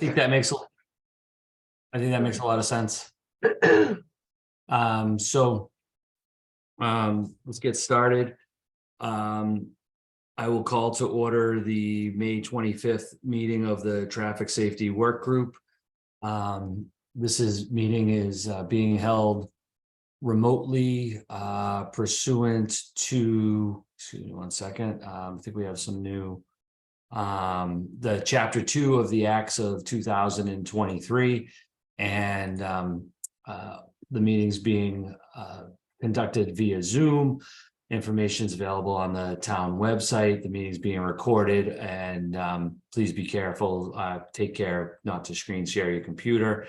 think that makes a lot of sense. Let's get started. I will call to order the May 25th meeting of the Traffic Safety Work Group. This meeting is being held remotely pursuant to, excuse me one second, I think we have some new, the Chapter 2 of the Acts of 2023, and the meeting's being conducted via Zoom. Information is available on the town website. The meeting is being recorded, and please be careful. Take care not to screen share your computer.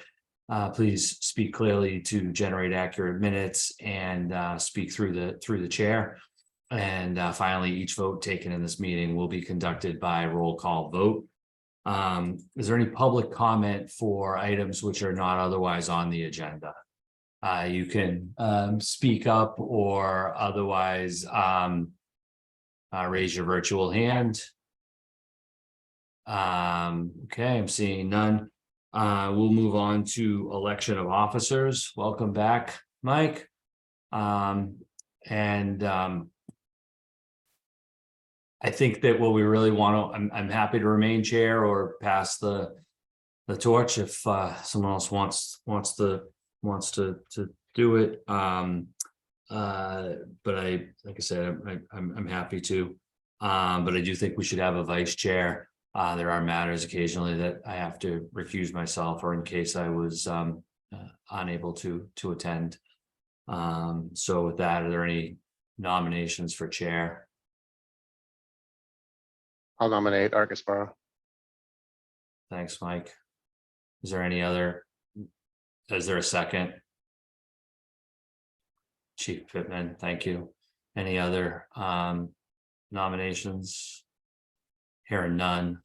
Please speak clearly to generate accurate minutes, and speak through the chair. And finally, each vote taken in this meeting will be conducted by roll call vote. Is there any public comment for items which are not otherwise on the agenda? You can speak up or otherwise raise your virtual hand. Okay, I'm seeing none. We'll move on to election of officers. Welcome back, Mike. I think that what we really want to, I'm happy to remain chair or pass the torch if someone else wants to do it. But like I said, I'm happy to. But I do think we should have a vice chair. There are matters occasionally that I have to recuse myself, or in case I was unable to attend. So with that, are there any nominations for chair? I'll nominate Art Gasparo. Thanks, Mike. Is there any other? Is there a second? Chief Pittman, thank you. Any other nominations? Hearing none.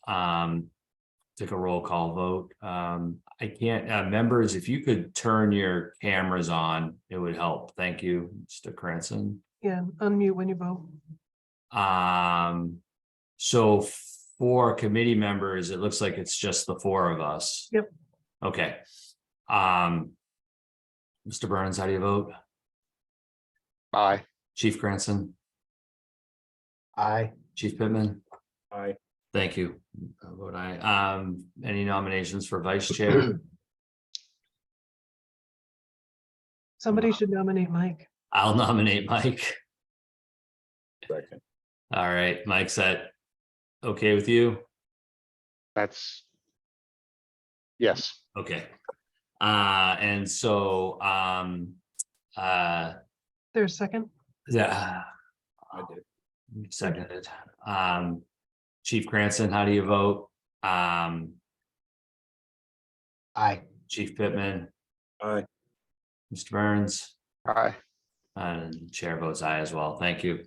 Take a roll call vote. I can't, members, if you could turn your cameras on, it would help. Thank you, Mr. Cranston. Yeah, unmute when you vote. So for committee members, it looks like it's just the four of us. Yep. Okay. Mr. Burns, how do you vote? Aye. Chief Cranston? Aye. Chief Pittman? Aye. Thank you. I'll vote aye. Any nominations for vice chair? Somebody should nominate Mike. I'll nominate Mike. Second. All right, Mike's that okay with you? That's yes. Okay. And so There's a second. yeah, I did. seconded. Chief Cranston, how do you vote? Aye. Chief Pittman, Aye. Mr. Burns, Aye. and chair votes aye as well. Thank you.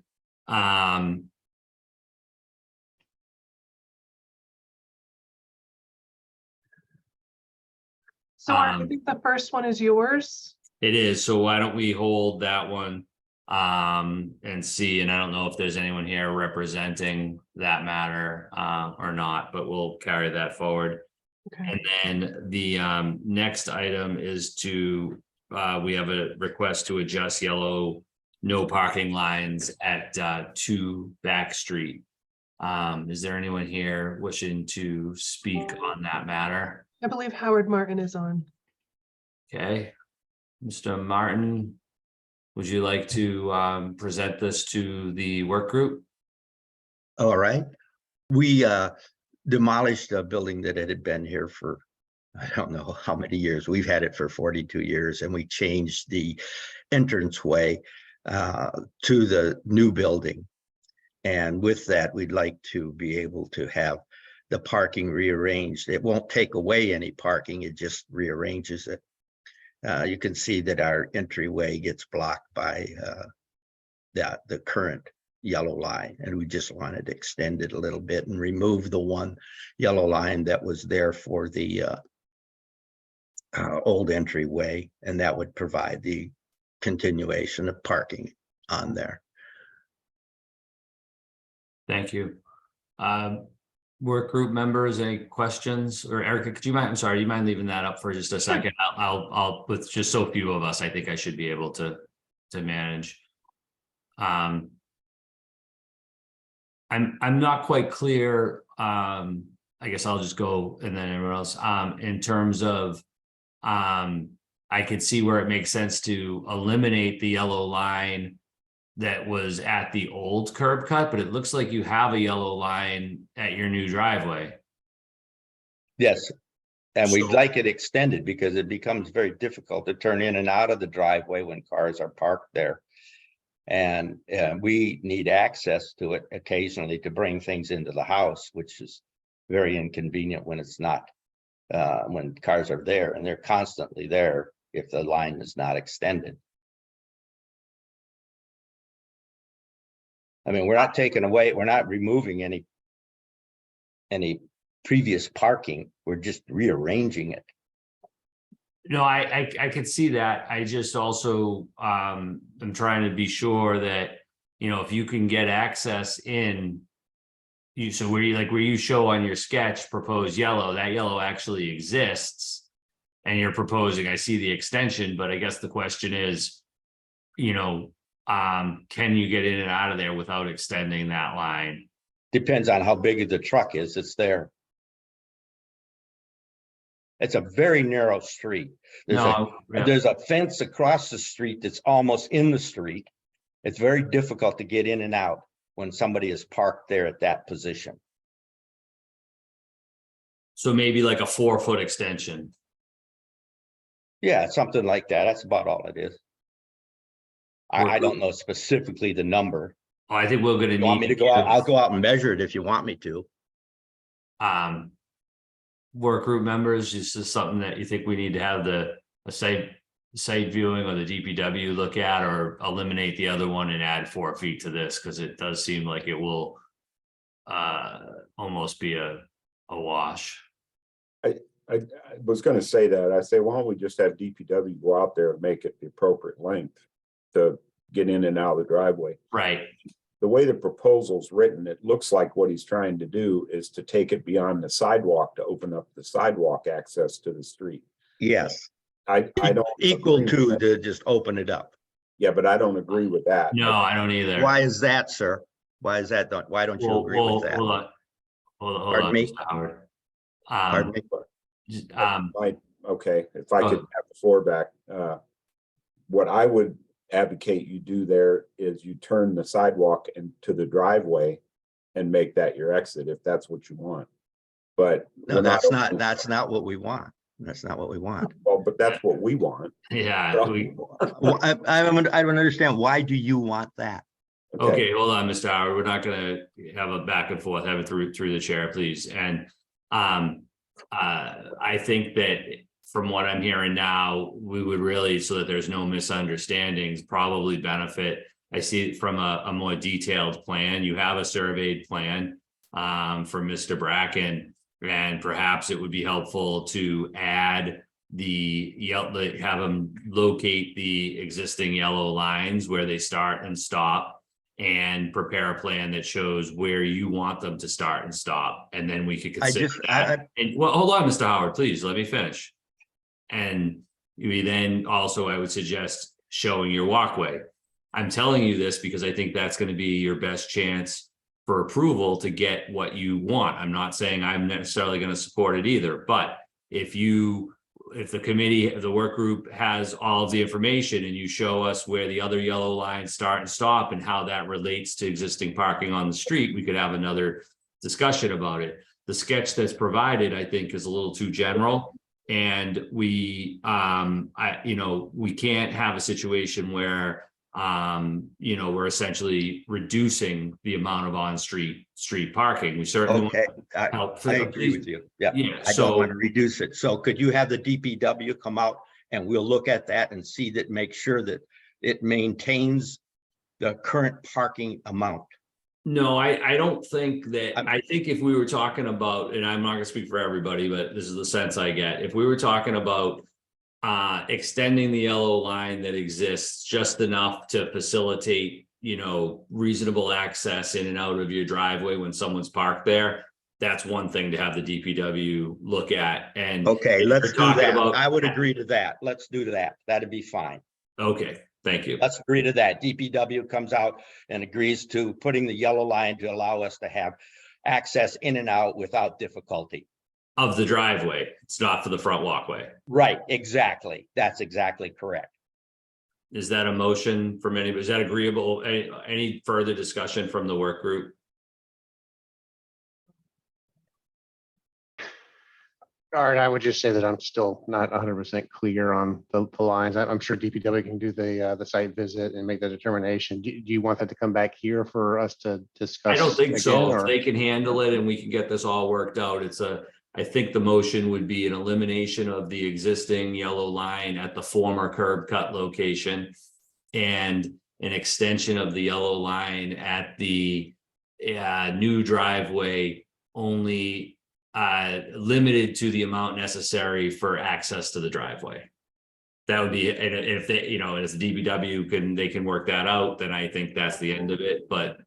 So I think the first one is yours. It is. So why don't we hold that one and see, and I don't know if there's anyone here representing that matter or not, but we'll carry that forward. Okay. And then the next item is to we have a request to adjust yellow no parking lines at 2 Back Street. Is there anyone here wishing to speak on that matter? I believe Howard Martin is on. Okay, Mr. Martin, would you like to present this to the work group? All right. We demolished a building that had been here for, I don't know how many years. We've had it for 42 years, and we changed the entranceway to the new building. And with that, we'd like to be able to have the parking rearranged. It won't take away any parking, it just rearranges it. You can see that our entryway gets blocked by the current yellow line, and we just wanted to extend it a little bit and remove the one yellow line that was there for the old entryway, and that would provide the continuation of parking on there. Thank you. work group members, any questions? Or Erica, could you mind, I'm sorry, you mind leaving that up for just a second? I'll, with just so few of us, I think I should be able to manage. I'm not quite clear. I guess I'll just go and then everyone else, in terms of, I could see where it makes sense to eliminate the yellow line that was at the old curb cut, but it looks like you have a yellow line at your new driveway. Yes. And we'd So- like it extended because it becomes very difficult to turn in and out of the driveway when cars are parked there. And we need access to it occasionally to bring things into the house, which is very inconvenient when it's not, when cars are there, and they're constantly there if the line is not extended. I mean, we're not taking away, we're not removing any previous parking. We're just rearranging it. No, I could see that. I just also, am trying to be sure that, you know, if you can get access in. So where you show on your sketch proposed yellow, that yellow actually exists. And you're proposing, I see the extension, but I guess the question is, you know, can you get in and out of there without extending that line? Depends on how big the truck is that's there. It's a very narrow street. No, yeah. There's a fence across the street that's almost in the street. It's very difficult to get in and out when somebody is parked there at that position. So maybe like a 4-foot extension. Yeah, something like that. That's about all it is. I don't know specifically the number. Oh, I think we're gonna You want me need to go out? I'll go out and measure it if you want me to. Work group members, is this something that you think we need to have a site viewing or the DPW look at, or eliminate the other one and add 4 feet to this? Because it does seem like it will almost be a wash. I was gonna say that. I say, why don't we just have DPW go out there and make it the appropriate length to get in and out of the driveway? Right. The way the proposal's written, it looks like what he's trying to do is to take it beyond the sidewalk to open up the sidewalk access to the street. Yes, I don't. equal agree to with that. to just open it up. Yeah, but I don't agree with that. No, I don't either. Why is that, sir? Why is that? Why don't you Well, agree with that? hold on. Hold Pardon on, me? Mr. Howard. Pardon me? Okay, if I could have the floor back, what I would advocate you do there is you turn the sidewalk into the driveway and make that your exit, if that's what you want. But No, we're that's opening- that's not what we want. That's not what we want. Well, but that's what we want. Yeah, Well, I don't understand. Why do you want that? okay, hold on, Mr. Howard. We're not gonna have a back and forth, have it through the chair, please. And I think that from what I'm hearing now, we would really, so that there's no misunderstandings, probably benefit. I see it from a more detailed plan. You have a surveyed plan for Mr. Bracken, and perhaps it would be helpful to add have them locate the existing yellow lines where they start and stop, and prepare a plan that shows where you want them to start and stop. And then we could consider that. And well, hold on, Mr. Howard, please let me finish. And we then also, I would suggest showing your walkway. I'm telling you this because I think that's going to be your best chance for approval to get what you want. I'm not saying I'm necessarily going to support it either, but if the committee, the work group has all of the information and you show us where the other yellow lines start and stop and how that relates to existing parking on the street, we could have another discussion about it. The sketch that's provided, I think, is a little too general. And we can't have a situation where, we're essentially reducing the amount of on-street parking. We certainly want Okay, to help. I agree with you. Yeah, Yeah, I don't so, want to reduce it. So could you have the DPW come out and we'll look at that and see that, make sure that it maintains the current parking amount? no, I don't think that, I think if we were talking about, and I'm not gonna speak for everybody, but this is the sense I get, if we were talking about extending the yellow line that exists just enough to facilitate, reasonable access in and out of your driveway when someone's parked there, that's one thing to have the DPW look at. And Okay, if let's you're do talking that. about- I would agree to that. Let's do that. That'd be fine. Okay, thank you. Let's agree to that. DPW comes out and agrees to putting the yellow line to allow us to have access in and out without difficulty. Of the driveway, it's not for the front walkway. Right, exactly. That's exactly correct. Is that a motion from anybody? Is that agreeable? Any further discussion from the work group? All right, I would just say that I'm still not 100% clear on the lines. I'm sure DPW can do the site visit and make the determination. Do you want that to come back here for us to discuss? I don't think so. again, If or- they can handle it and we can get this all worked out, I think the motion would be an elimination of the existing yellow line at the former curb cut location. And an extension of the yellow line at the new driveway, only limited to the amount necessary for access to the driveway. That would be, and if they, you know, as the DPW they can work that out, then I think that's the end of it, but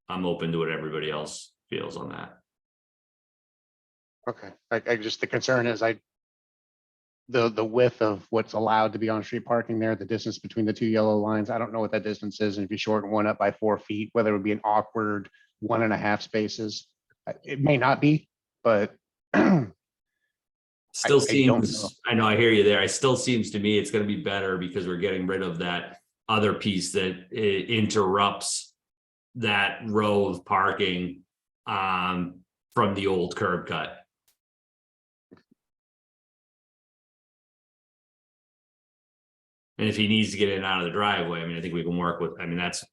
I'm open to what everybody else feels on that. Okay, I just, the concern is the width of what's allowed to be on street parking there, the distance between the two yellow lines, I don't know what that distance is. And if you shorten one up by 4 feet, whether it would be an awkward 1.5 spaces, it may not be, but Still I don't know. seems, I know, I hear you there. It still seems to me it's gonna be better because we're getting rid of that other piece that interrupts that row of parking from the old curb cut. And if he needs to get in and out of the driveway, I mean, I think we can work with, I mean, that's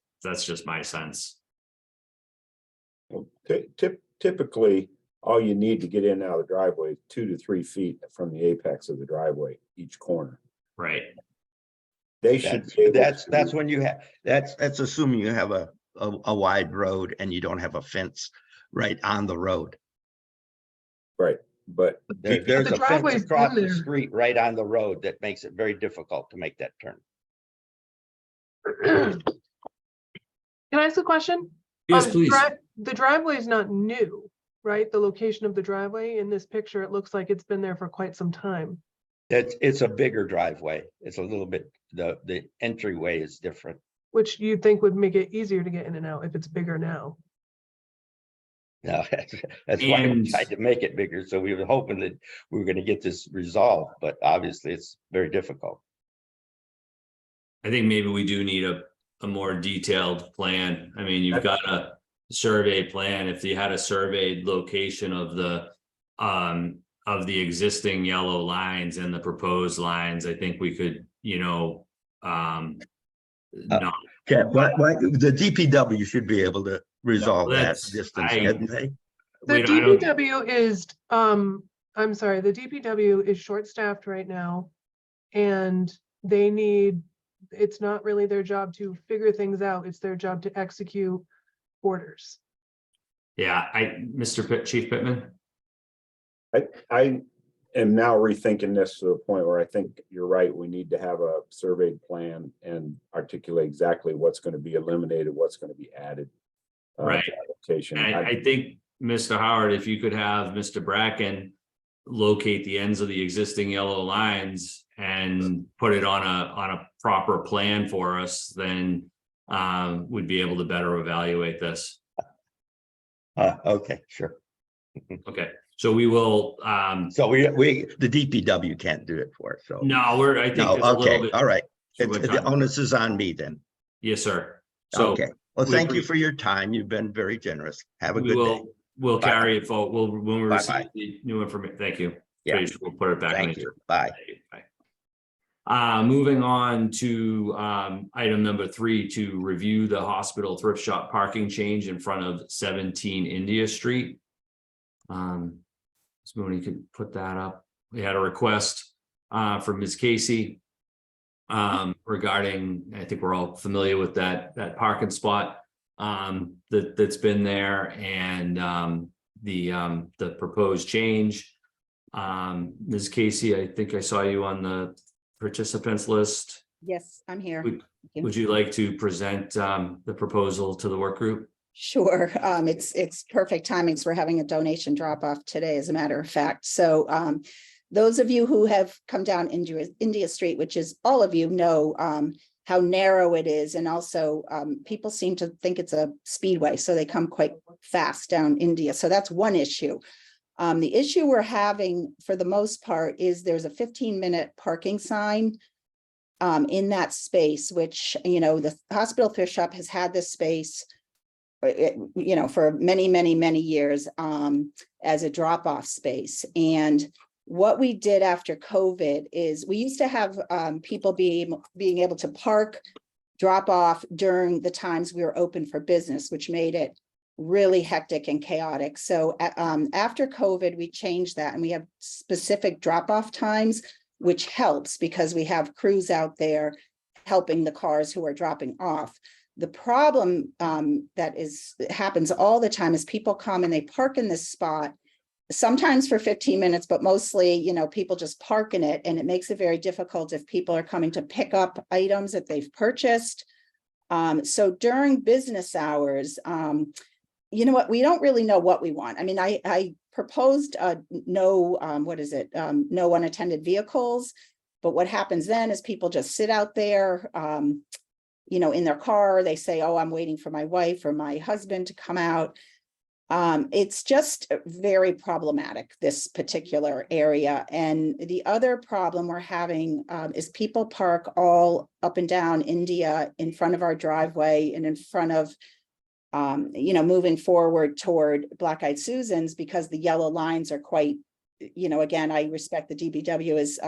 just my sense. Typically, all you need to get in and out of the driveway is 2 to 3 feet from the apex of the driveway, each corner. Right. They should. be able That's to- when you have, that's assuming you have a wide road and you don't have a fence right on the road. Right, but There's the a fence driveway's across in the there. street right on the road that makes it very difficult to make that turn. Can I ask a question? Yes, please. The driveway is not new, right? The location of the driveway in this picture, it looks like it's been there for quite some time. It's a bigger driveway. It's a little bit, the entryway is different. Which you'd think would make it easier to get in and out if it's bigger now. No, that's why we And- tried to make it bigger. So we were hoping that we were going to get this resolved, but obviously it's very difficult. I think maybe we do need a more detailed plan. I mean, you've got a survey plan. If you had a surveyed location of the existing yellow lines and the proposed lines, I think we could, you know, not, Yeah, but the DPW should be able to resolve that that's- distance, I- couldn't they? The we don't- I don't- DPW is, I'm sorry, the DPW is short-staffed right now. And they need, it's not really their job to figure things out. It's their job to execute orders. yeah, Chief Pittman? I am now rethinking this to the point where I think you're right. We need to have a surveyed plan and articulate exactly what's going to be eliminated, what's going to be added. Right. to that location. And I think, Mr. Howard, if you could have Mr. Bracken locate the ends of the existing yellow lines and put it on a proper plan for us, then we'd be able to better evaluate this. Okay, sure. Okay, so we will, So the DPW can't do it for us, so. no, I think No, it's a little okay, bit. all right. too much The time. onus is on me then. Yes, sir. So Okay, well, we thank you appre- for your time. You've been very generous. Have a we good day. we'll Bye-bye. carry it forward. When we receive Bye-bye. the new information, thank you. Yeah. Please, we'll put it back. on Thank the you. Bye. Bye. Moving on to item number 3, to review the hospital thrift shop parking change in front of 17 India Street. So when you could put that up, we had a request from Ms. Casey regarding, I think we're all familiar with that parking spot that's been there, and the proposed change. Ms. Casey, I think I saw you on the participants list. Yes, I'm here. Would- Thank you. Would you like to present the proposal to the work group? Sure. It's perfect timing. So we're having a donation drop off today, as a matter of fact. So those of you who have come down India Street, which is all of you know how narrow it is. And also people seem to think it's a speedway, so they come quite fast down India. So that's one issue. The issue we're having for the most part is there's a 15-minute parking sign in that space, which, you know, the hospital thrift shop has had this space, you know, for many, many, many years as a drop-off space. And what we did after COVID is we used to have people being able to park, drop off during the times we were open for business, which made it really hectic and chaotic. So after COVID, we changed that, and we have specific drop-off times, which helps because we have crews out there helping the cars who are dropping off. The problem happens all the time is people come and they park in this spot, sometimes for 15 minutes, but mostly, you know, people just park in it, and it makes it very difficult if people are coming to pick up items that they've purchased. So during business hours, you know what, we don't really know what we want. I mean, I proposed no unattended vehicles, but what happens then is people just sit out there, you know, in their car. They say, oh, I'm waiting for my wife or my husband to come out. It's just very problematic, this particular area. And the other problem we're having is people park all up and down India in front of our driveway and in front of, you know, moving forward toward Black Eyed Susans, because the yellow lines are quite, you know, again, I respect the DPW is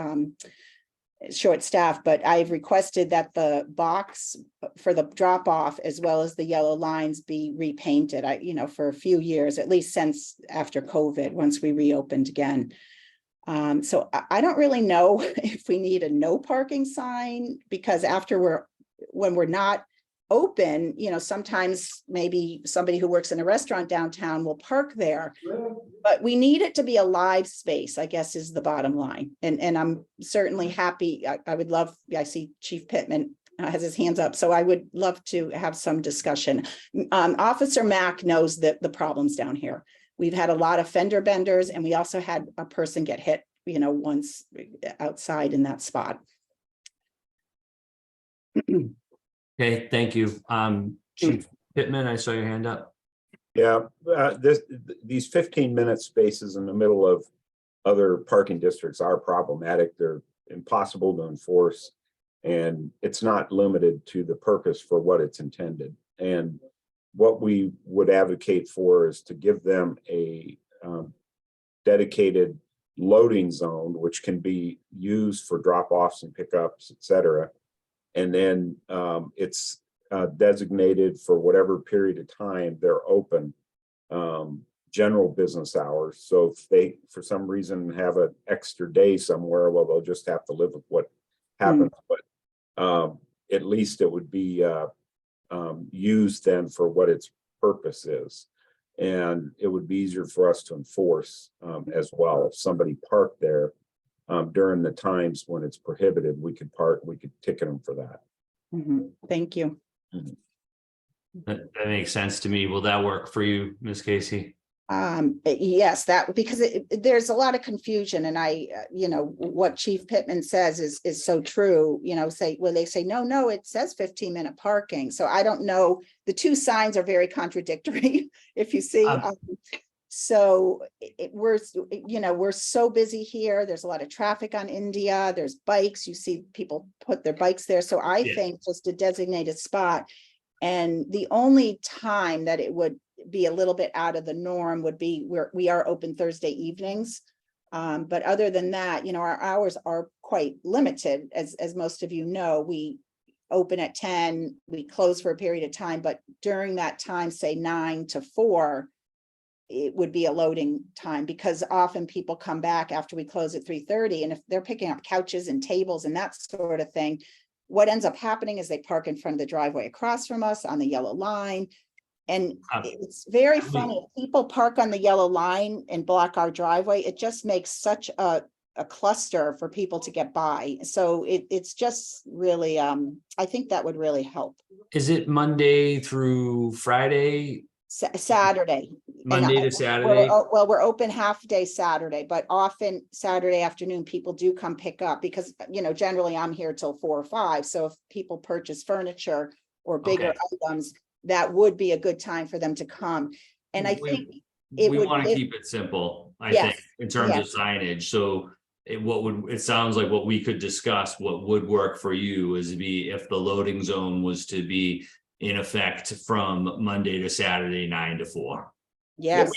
short-staffed, but I've requested that the box for the drop-off as well as the yellow lines be repainted. You know, for a few years, at least since after COVID, once we reopened again. So I don't really know if we need a no parking sign, because when we're not open, you know, sometimes maybe somebody who works in a restaurant downtown will park there, but we need it to be a live space, I guess, is the bottom line. And I'm certainly happy. I would love, I see Chief Pittman has his hands up, so I would love to have some discussion. Officer Mack knows that the problems down here. We've had a lot of fender benders, and we also had a person get hit, you know, once outside in that spot. Okay, thank you. Chief Pittman, I saw your hand up. Yeah, these 15-minute spaces in the middle of other parking districts are problematic. They're impossible to enforce, and it's not limited to the purpose for what it's intended. And what we would advocate for is to give them a dedicated loading zone, which can be used for drop-offs and pickups, et cetera. And then it's designated for whatever period of time they're open, general business hours. So if they, for some reason, have an extra day somewhere, well, they'll just have to live with what happens. But at least it would be used then for what its purpose is. And it would be easier for us to enforce as well. If somebody parked there during the times when it's prohibited, we could ticket them for that. Thank you. That makes sense to me. Will that work for you, Ms. Casey? Yes, that, because there's a lot of confusion, and you know, what Chief Pittman says is so true. You know, they say, no, it says 15-minute parking. So I don't know. The two signs are very contradictory, if you see. So we're so busy here. There's a lot of traffic on India. There's bikes. You see people put their bikes there. So I think just a designated spot. And the only time that it would be a little bit out of the norm would be where we are open Thursday evenings. But other than that, you know, our hours are quite limited. As most of you know, we open at 10, we close for a period of time, but during that time, say 9 to 4, it would be a loading time, because often people come back after we close at 3:30, and if they're picking up couches and tables and that sort of thing, what ends up happening is they park in front of the driveway across from us on the yellow line. And it's very funny, if people park on the yellow line and block our driveway, it just makes such a cluster for people to get by. So it's just really, I think that would really help. Is it Monday through Friday Saturday. And Monday I- to Saturday? Well, we're open half day Saturday, but often Saturday afternoon, people do come pick up because, generally I'm here till 4 or 5. So if people purchase furniture or bigger Okay. items, that would be a good time for them to come. And I We- think it We would want to give- keep it simple, I Yes, think, in terms of signage, so. It sounds like what we could discuss, what would work for you is be if the loading zone was to be in effect from Monday to Saturday, 9 to 4. yes,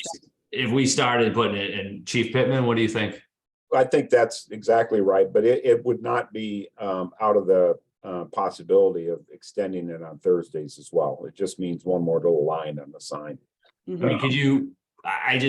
If we started putting it in, Chief Pittman, what do you think? I think that's exactly right, but it would not be out of the possibility of extending it on Thursdays as well. It just means one more little line on the sign. I mhm. mean, could you, I'd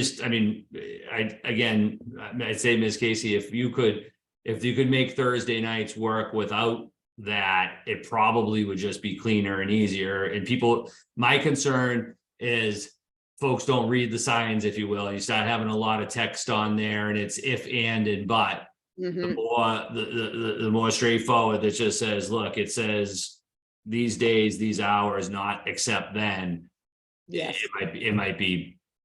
say, Ms. Casey, if you could make Thursday nights work without that, it probably would just be cleaner and easier. And people, my concern is folks don't read the signs, if you will. You start having a lot of text on there and it's if, and but. The Mhm. more, the more straightforward that just says, look, it says these days, these hours, not except then. Yes.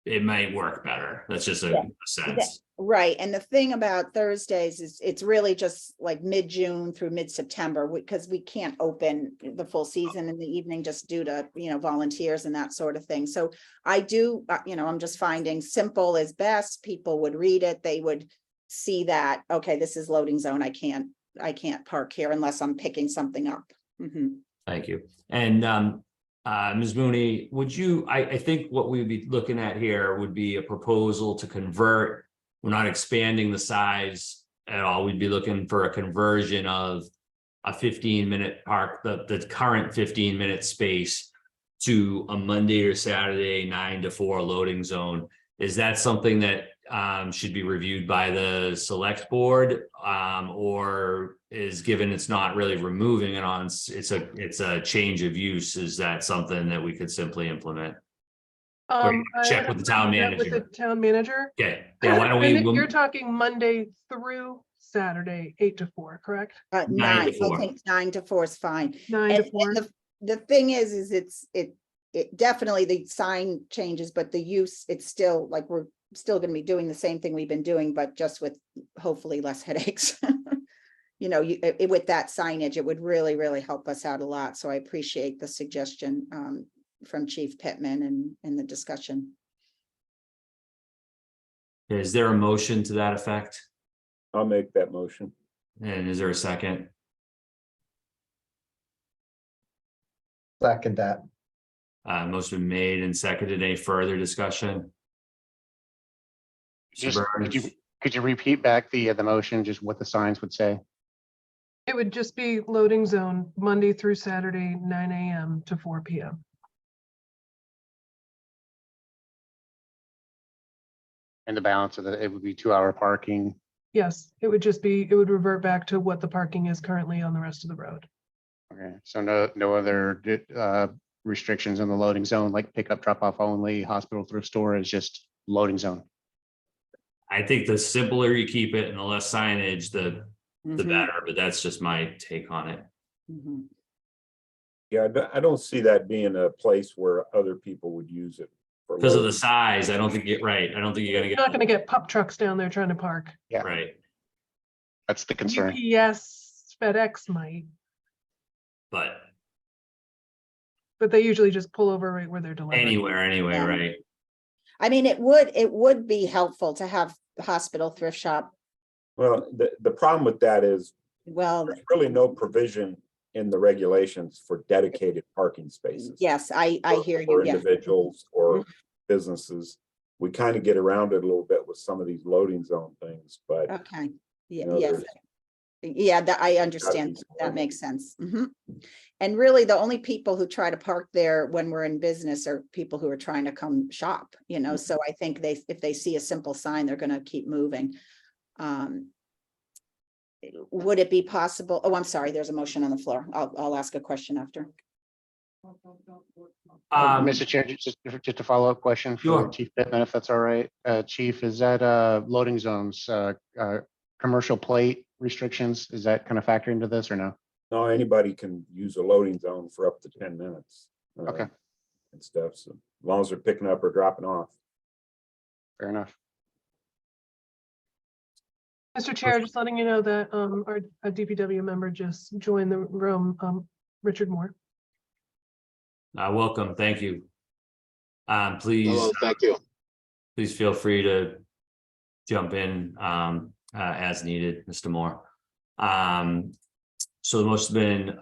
It might work better. That's just a sense. Right, and the thing about Thursdays is it's really just like mid-June through mid-September, because we can't open the full season in the evening just due to, volunteers and that sort of thing. So I do, I'm just finding simple is best. People would read it, they would see that, okay, this is loading zone. I can't park here unless I'm picking something up. Mhm. Thank you. And Ms. Mooney, would you, I think what we'd be looking at here would be a proposal to convert. We're not expanding the size at all. We'd be looking for a conversion of a 15-minute park, the current 15-minute space to a Monday or Saturday 9 to 4 loading zone. Is that something that should be reviewed by the select board, or is, given it's not really removing it on, it's a change of use? Is that something that we could simply implement? Or you I check would with the town have met with manager. the town manager. Okay, yeah, why don't we? And you're talking Monday through Saturday, 8 to 4, correct? 9 to 9, I 4. think 9 to 4 is fine. 9 to And 4. the thing is it definitely the sign changes, but the use, it's still like, we're still gonna be doing the same thing we've been doing, but just with hopefully less headaches. With that signage, it would really, really help us out a lot. So I appreciate the suggestion from Chief Pittman and the discussion. Is there a motion to that effect? I'll make that motion. And is there a second? Second that. Motion been made and seconded. Any further discussion? Mr. Just, Burns? could you repeat back the motion, just what the signs would say? It would just be loading zone, Monday through Saturday, 9 a.m. to 4 p.m. And the balance of it would be 2-hour parking. Yes, it would revert back to what the parking is currently on the rest of the road. Okay, so no other restrictions in the loading zone, like pickup, drop off only, hospital, thrift store, is just loading zone. I think the simpler you keep it and the less signage, the Mhm, better, but that's just my take on it. mhm. Yeah, I don't see that being a place where other people would use it. for Because of the loading. size, I don't think you're right. I don't think you're You're not gonna gonna get pup trucks down there trying to park. Yeah, get, right, that's the concern. UPS, FedEx might, but but they usually just pull over right where they're delivering. anywhere, anyway, Yeah. right? I mean, it would be helpful to have the hospital thrift shop. Well, the problem with that is Well, there's really no provision in the regulations for dedicated parking spaces. yes, I hear For you. Yeah. individuals or businesses. We kind of get around it a little bit with some of these loading zone things, but Okay. Yeah, know, yes. there's- Yeah, that I understand. these That more- makes sense. Mhm. And really, the only people who try to park there when we're in business are people who are trying to come shop, so I think if they see a simple sign, they're gonna keep moving. Would it be possible? Oh, I'm sorry, there's a motion on the floor. I'll ask a question after. Mr. Chair, just a follow-up question Sure. for Chief Pittman, if that's all right. Chief, is that loading zones, commercial plate restrictions, is that kind of factor into this or no? no, anybody can use a loading zone for up to 10 minutes. Okay. and stuff. So as long as they're picking up or dropping off. Fair enough. Mr. Chair, just letting you know that our a DPW member just joined the room, Richard Moore. Welcome, thank you. Please, Hello, thank you. please feel free to jump in as needed, Mr. Moore. So the motion's been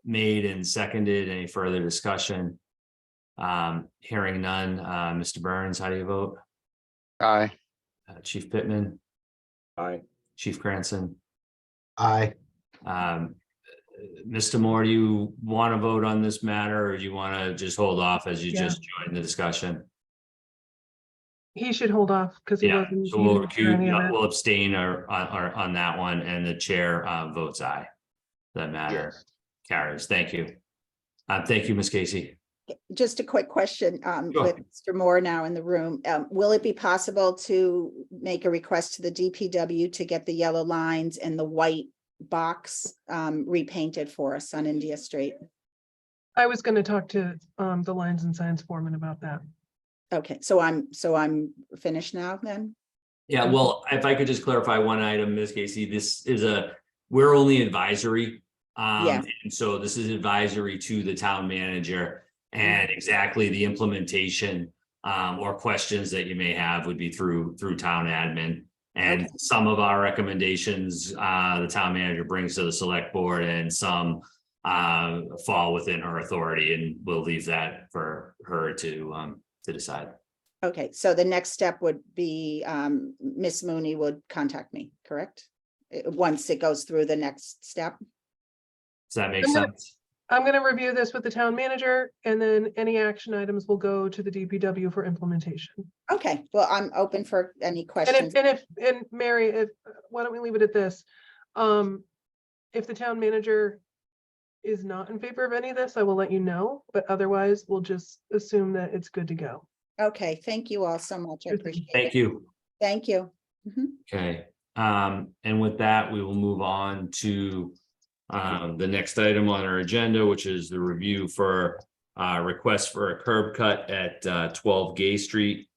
made and seconded. Any further discussion? Hearing none. Mr. Burns, how do you vote? Aye. Chief Pittman, Aye. Chief Cranston. Aye. Mr. Moore, do you want to vote on this matter, or do you want to just hold off as you Yeah. just joined the discussion? He should hold off because he Yeah, wasn't. so he we'll didn't hear any of it. we'll abstain or on that one, and the chair votes aye. That matter Yes. carries. Thank you. Thank you, Ms. Casey. Just a quick question, Sure. with Mr. Moore now in the room. Will it be possible to make a request to the DPW to get the yellow lines and the white box repainted for us on India Street? I was going to talk to the lines and signs foreman about that. Okay, so I'm finished now then? Yeah, well, if I could just clarify one item, Ms. Casey, this is we're only advisory. Yeah. And so this is advisory to the town manager, and exactly the implementation or questions that you may have would be through town admin. And Okay. some of our recommendations, the town manager brings to the select board, and some fall within her authority, and we'll leave that for her to decide. Okay, so the next step would be Miss Mooney would contact me, correct? Once it goes through the next step? Does that make I'm gonna- sense? I'm going to review this with the town manager, and then any action items will go to the DPW for implementation. Okay, well, I'm open for any And questions. and Mary, why don't we leave it at this? If the town manager is not in favor of any of this, I will let you know, but otherwise we'll just assume that it's good to go. Okay, thank you all so much. I Sure thing. appreciate it. Thank you. Thank you. Mhm. Okay, and with that, we will move on to the next item on our agenda, which is the review for request for a curb cut at 12 Gay Street,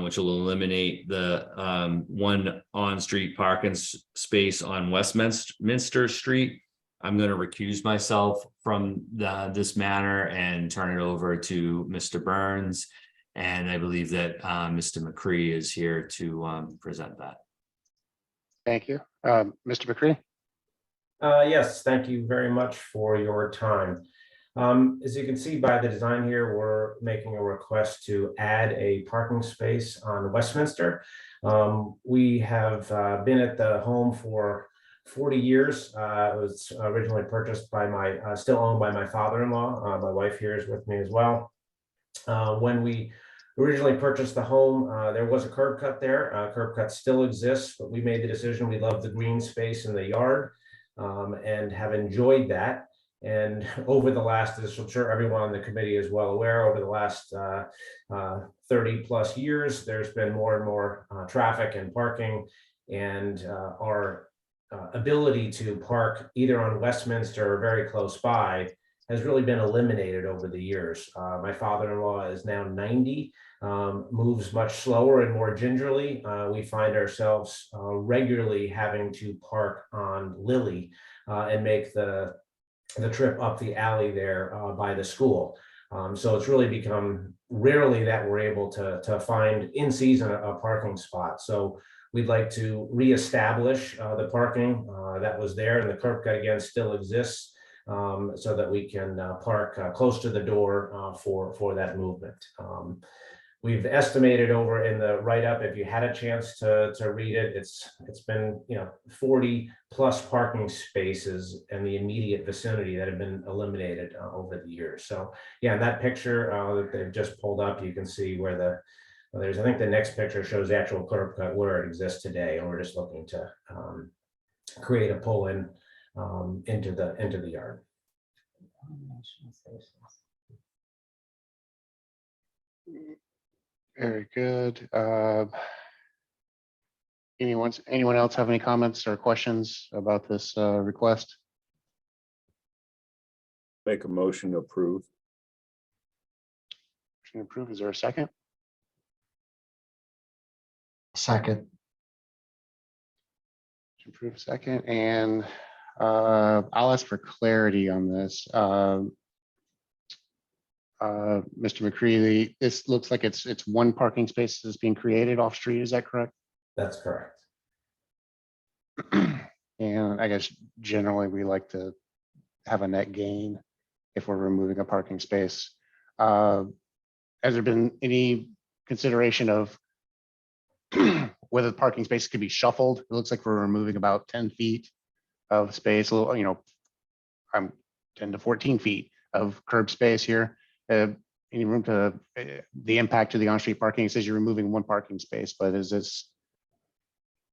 which will eliminate the one on-street parking space on Westminster Street. I'm going to recuse myself from this matter and turn it over to Mr. Burns. And I believe that Mr. McCree is here to present that. Thank you. Mr. McCready? Yes, thank you very much for your time. As you can see by the design here, we're making a request to add a parking space on Westminster. We have been at the home for 40 years. It was originally purchased by still owned by my father-in-law. My wife here is with me as well. When we originally purchased the home, there was a curb cut there. Curb cut still exists, but we made the decision. We love the green space in the yard. And have enjoyed that. And over the last, as I'm sure everyone on the committee is well aware, over the last 30 plus years, there's been more and more traffic and parking, and our ability to park either on Westminster or very close by has really been eliminated over the years. My father-in-law is now 90, moves much slower and more gingerly. We find ourselves regularly having to park on Lily and make the trip up the alley there by the school. So it's really become rarely that we're able to find in season a parking spot. So we'd like to reestablish the parking that was there, and the curb cut again still exists. So that we can park close to the door for that movement. We've estimated over in the write-up, if you had a chance to read it, it's been 40 plus parking spaces in the immediate vicinity that have been eliminated over the years. So yeah, in that picture that they've just pulled up, you can see where I think the next picture shows the actual curb cut where it exists today, and we're just looking to create a pull-in into the yard. Very good. Anyone else have any comments or questions about this request? Make a motion to approve. Motion approved. Is there a second? Second. Motion approved, second, and I'll ask for clarity on this. Mr. McCready, this looks like it's one parking space that's being created off street. Is that correct? That's correct. And I guess generally we like to have a net gain if we're removing a parking space. Has there been any consideration of whether the parking space could be shuffled? It looks like we're removing about 10 feet of space, a little, you know, I'm 10 to 14 feet of curb space here. Any room to the impact to the on-street parking? It says you're removing one parking space, but is this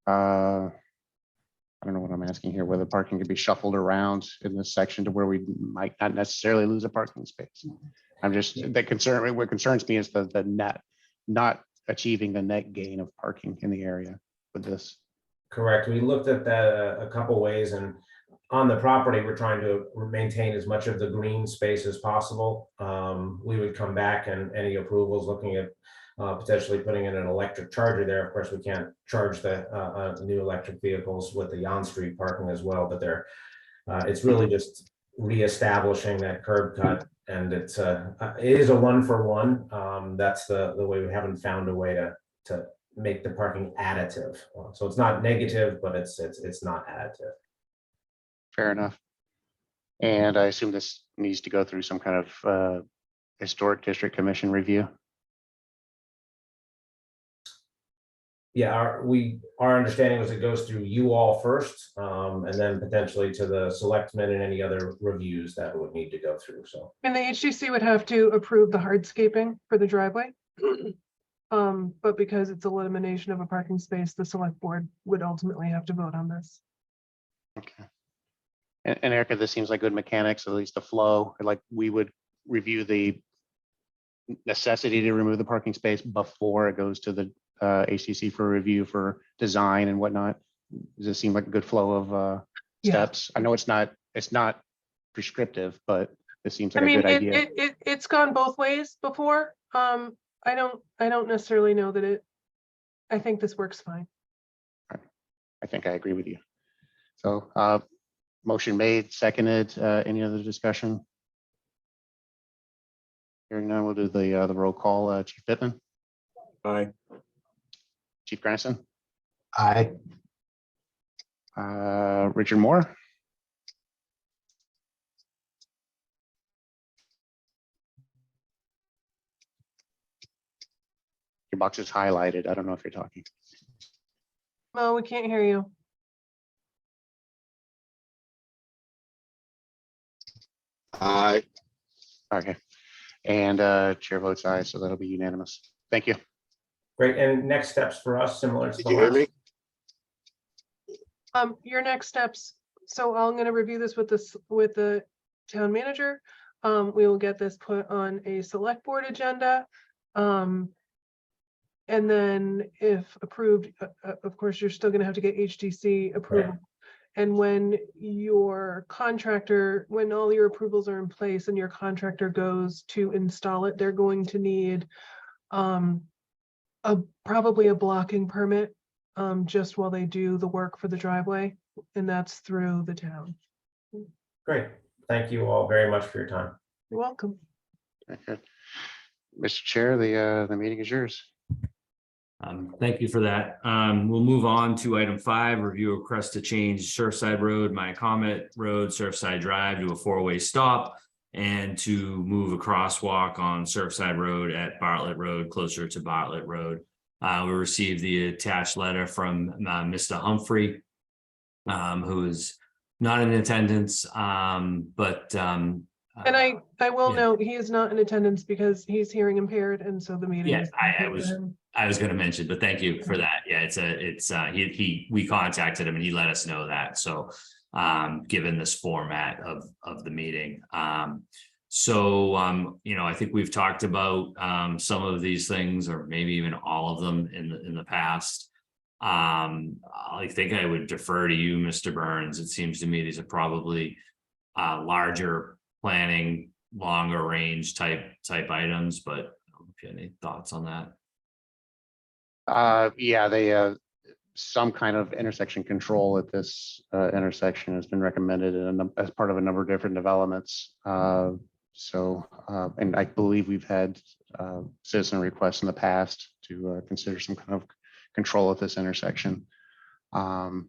I don't know what I'm asking here, whether parking could be shuffled around in this section to where we might not necessarily lose a parking space. I'm just, what concerns me is the net, not achieving the net gain of parking in the area with this. Correct. We looked at that a couple ways, and on the property, we're trying to maintain as much of the green space as possible. We would come back and any approvals looking at potentially putting in an electric charger there. Of course, we can't charge the new electric vehicles with the on-street parking as well, but it's really just reestablishing that curb cut, and it is a 1-for-1. That's the way. We haven't found a way to make the parking additive. So it's not negative, but it's not additive. Fair enough. And I assume this needs to go through some kind of historic district commission review. Yeah, our understanding was it goes through you all first, and then potentially to the selectmen and any other reviews that would need to go through. So, And the HDC would have to approve the hardscaping for the driveway. But because it's elimination of a parking space, the select board would ultimately have to vote on this. Okay. And Erica, this seems like good mechanics, at least the flow, like we would review the necessity to remove the parking space before it goes to the HCC for review for design and whatnot. Does it seem like a good flow of Yeah. steps? I know it's not prescriptive, but it seems I like a mean, good idea. it's gone both ways before. I don't necessarily know that I think this works fine. I think I agree with you. So motion made, seconded, any other discussion? Hearing none, we'll do the roll call. Chief Pittman, Aye. Chief Grandison, Aye. Richard Moore, your box is highlighted. I don't know if you're talking. No, we can't hear you. Aye. Okay. And chair votes aye, so that'll be unanimous. Thank you. great. And next steps for us, similar to the last. Your next steps, so I'm gonna review this with the town manager. We will get this put on a select board agenda. And then if approved, of course, you're still gonna have to get HDC approval. And when your contractor, when all your approvals are in place and your contractor goes to install it, they're going to need probably a blocking permit just while they do the work for the driveway, and that's through the town. Great. Thank you all very much for your time. You're welcome. Okay. Mr. Chair, the meeting is yours. Thank you for that. We'll move on to item 5, review request to change Surfside Road, Maya Comet Road, Surfside Drive to a 4-way stop and to move a crosswalk on Surfside Road at Bartlett Road, closer to Bartlett Road. We received the attached letter from Mr. Humphrey, who is not in attendance, but And I will yeah. note, he is not in attendance because he's hearing impaired, and so the meeting. Yeah, is I for was- him. I was going to mention, but thank you for that. Yeah, we contacted him and he let us know that. So, given this format of the meeting. I think we've talked about some of these things, or maybe even all of them in the past. I think I would defer to you, Mr. Burns. It seems to me these are probably larger planning, longer range type items, but if you had any thoughts on that. Yeah, some kind of intersection control at this intersection has been recommended as part of a number of different developments. And I believe we've had citizen requests in the past to consider some kind of control at this intersection. I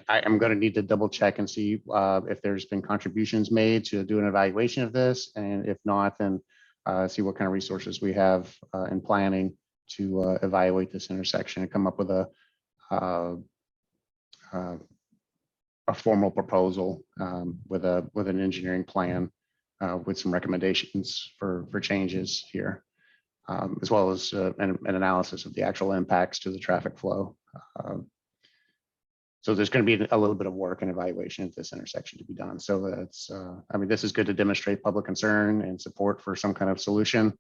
am going to need to double check and see if there's been contributions made to do an evaluation of this, and if not, then see what kind of resources we have in planning to evaluate this intersection and come up with a formal proposal with an engineering plan with some recommendations for changes here, as well as an analysis of the actual impacts to the traffic flow. So there's going to be a little bit of work and evaluation at this intersection to be done. So that's, I mean, this is good to demonstrate public concern and support for some kind of solution,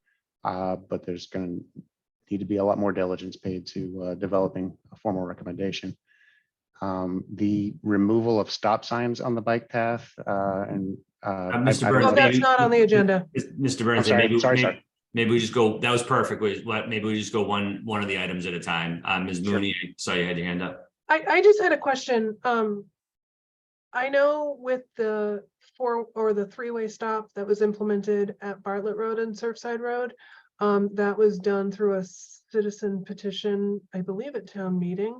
but there's going to need to be a lot more diligence paid to developing a formal recommendation. The removal of stop signs on the bike path Mr. Oh, Burns, that's maybe- not on the agenda. Mr. Burns, sorry, sorry. maybe we just go, that was perfect. Maybe we just go one of the items at a time. Ms. Sure. Mooney, I saw you had your hand up. I just had a question. I know with the three-way stop that was implemented at Bartlett Road and Surfside Road, that was done through a citizen petition, I believe at town meeting.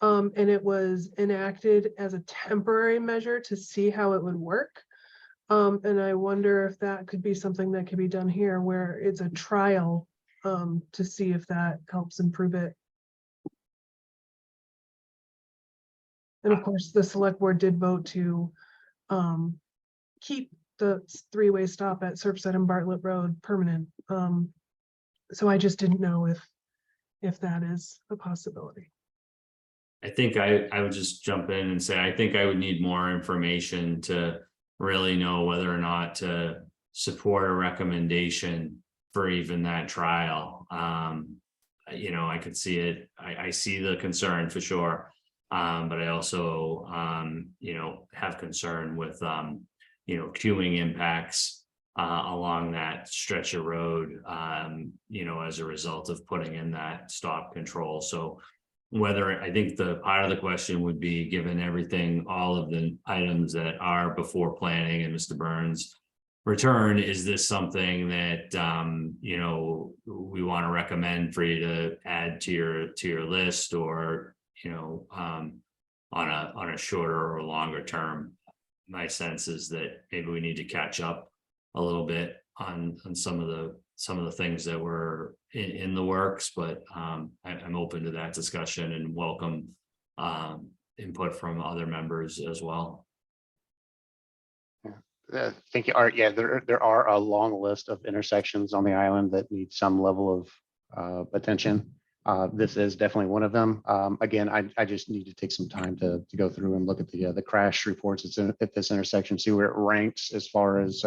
And it was enacted as a temporary measure to see how it would work. And I wonder if that could be something that could be done here where it's a trial to see if that helps improve it. And of course, the select board did vote to keep the three-way stop at Surfside and Bartlett Road permanent. So I just didn't know if that is a possibility. I think I would just jump in and say, I think I would need more information to really know whether or not to support a recommendation for even that trial. You know, I could see it. I see the concern for sure. But I also, you know, have concern with, you know, queuing impacts along that stretch of road, you know, as a result of putting in that stop control. So whether, I think the part of the question would be, given everything, all of the items that are before planning and Mr. Burns' return, is this something that, you know, we want to recommend for you to add to your list, or, you know, on a shorter or longer term? My sense is that maybe we need to catch up a little bit on some of the things that were in the works, but I'm open to that discussion and welcome input from other members as well. Thank you, Art. Yeah, there are a long list of intersections on the island that need some level of attention. This is definitely one of them. Again, I just need to take some time to go through and look at the crash reports at this intersection, see where it ranks as far as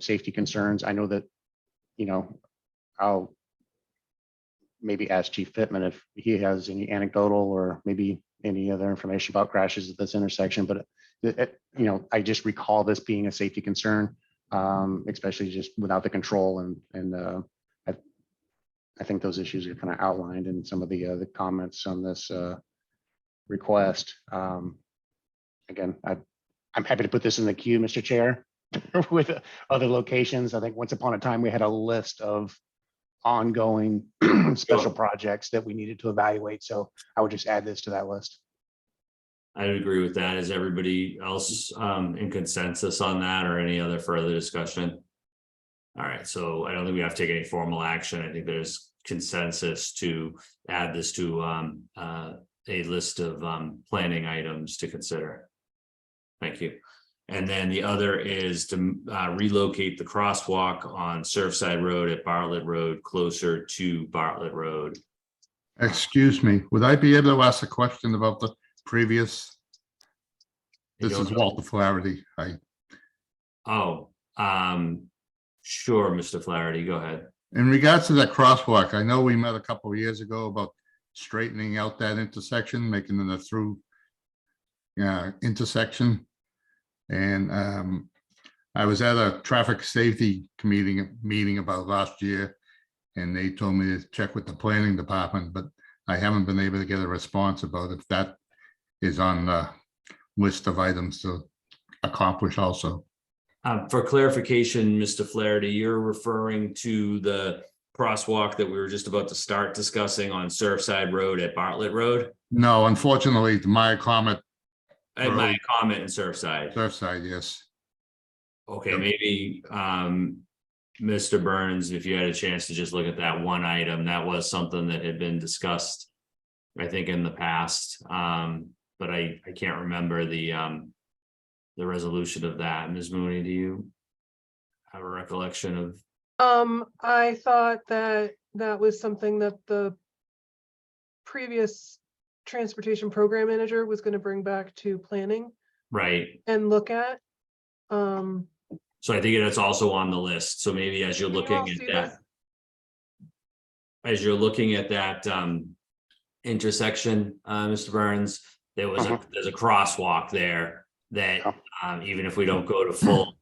safety concerns. I know that, you know, I'll maybe ask Chief Pittman if he has any anecdotal or maybe any other information about crashes at this intersection, but you know, I just recall this being a safety concern, especially just without the control, and I think those issues are kind of outlined in some of the comments on this request. Again, I'm happy to put this in the queue, Mr. Chair, with other locations. I think once upon a time, we had a list of ongoing special projects that we needed to evaluate. So I would just add this to that list. I would agree with that. Is everybody else in consensus on that, or any other further discussion? All right, so I don't think we have to take any formal action. I think there's consensus to add this to a list of planning items to consider. Thank you. And then the other is to relocate the crosswalk on Surfside Road at Bartlett Road closer to Bartlett Road. Excuse me, would I be able to ask a question about the previous? This is Walter Flaherty. Sure, Mr. Flaherty, go ahead. In regards to that crosswalk, I know we met a couple of years ago about straightening out that intersection, making it a through intersection. And I was at a traffic safety meeting about last year, and they told me to check with the planning department, but I haven't been able to get a response about if that is on the list of items to accomplish also. For clarification, Mr. Flaherty, you're referring to the crosswalk that we were just about to start discussing on Surfside Road at Bartlett Road? No, unfortunately, the Meyer Comet And my Road. comment in Surfside. Surfside, yes. Okay, Yep. maybe, Mr. Burns, if you had a chance to just look at that one item, that was something that had been discussed, I think, in the past, but I can't remember the resolution of that. Ms. Mooney, do you have a recollection of? I thought that that was something that the previous transportation program manager was gonna bring back to planning Right, and look at. so I think that's also on the list, so maybe as you're Can you looking all at see that. this? As you're looking at that intersection, Mr. Burns, there's a crosswalk there that even if we don't go to full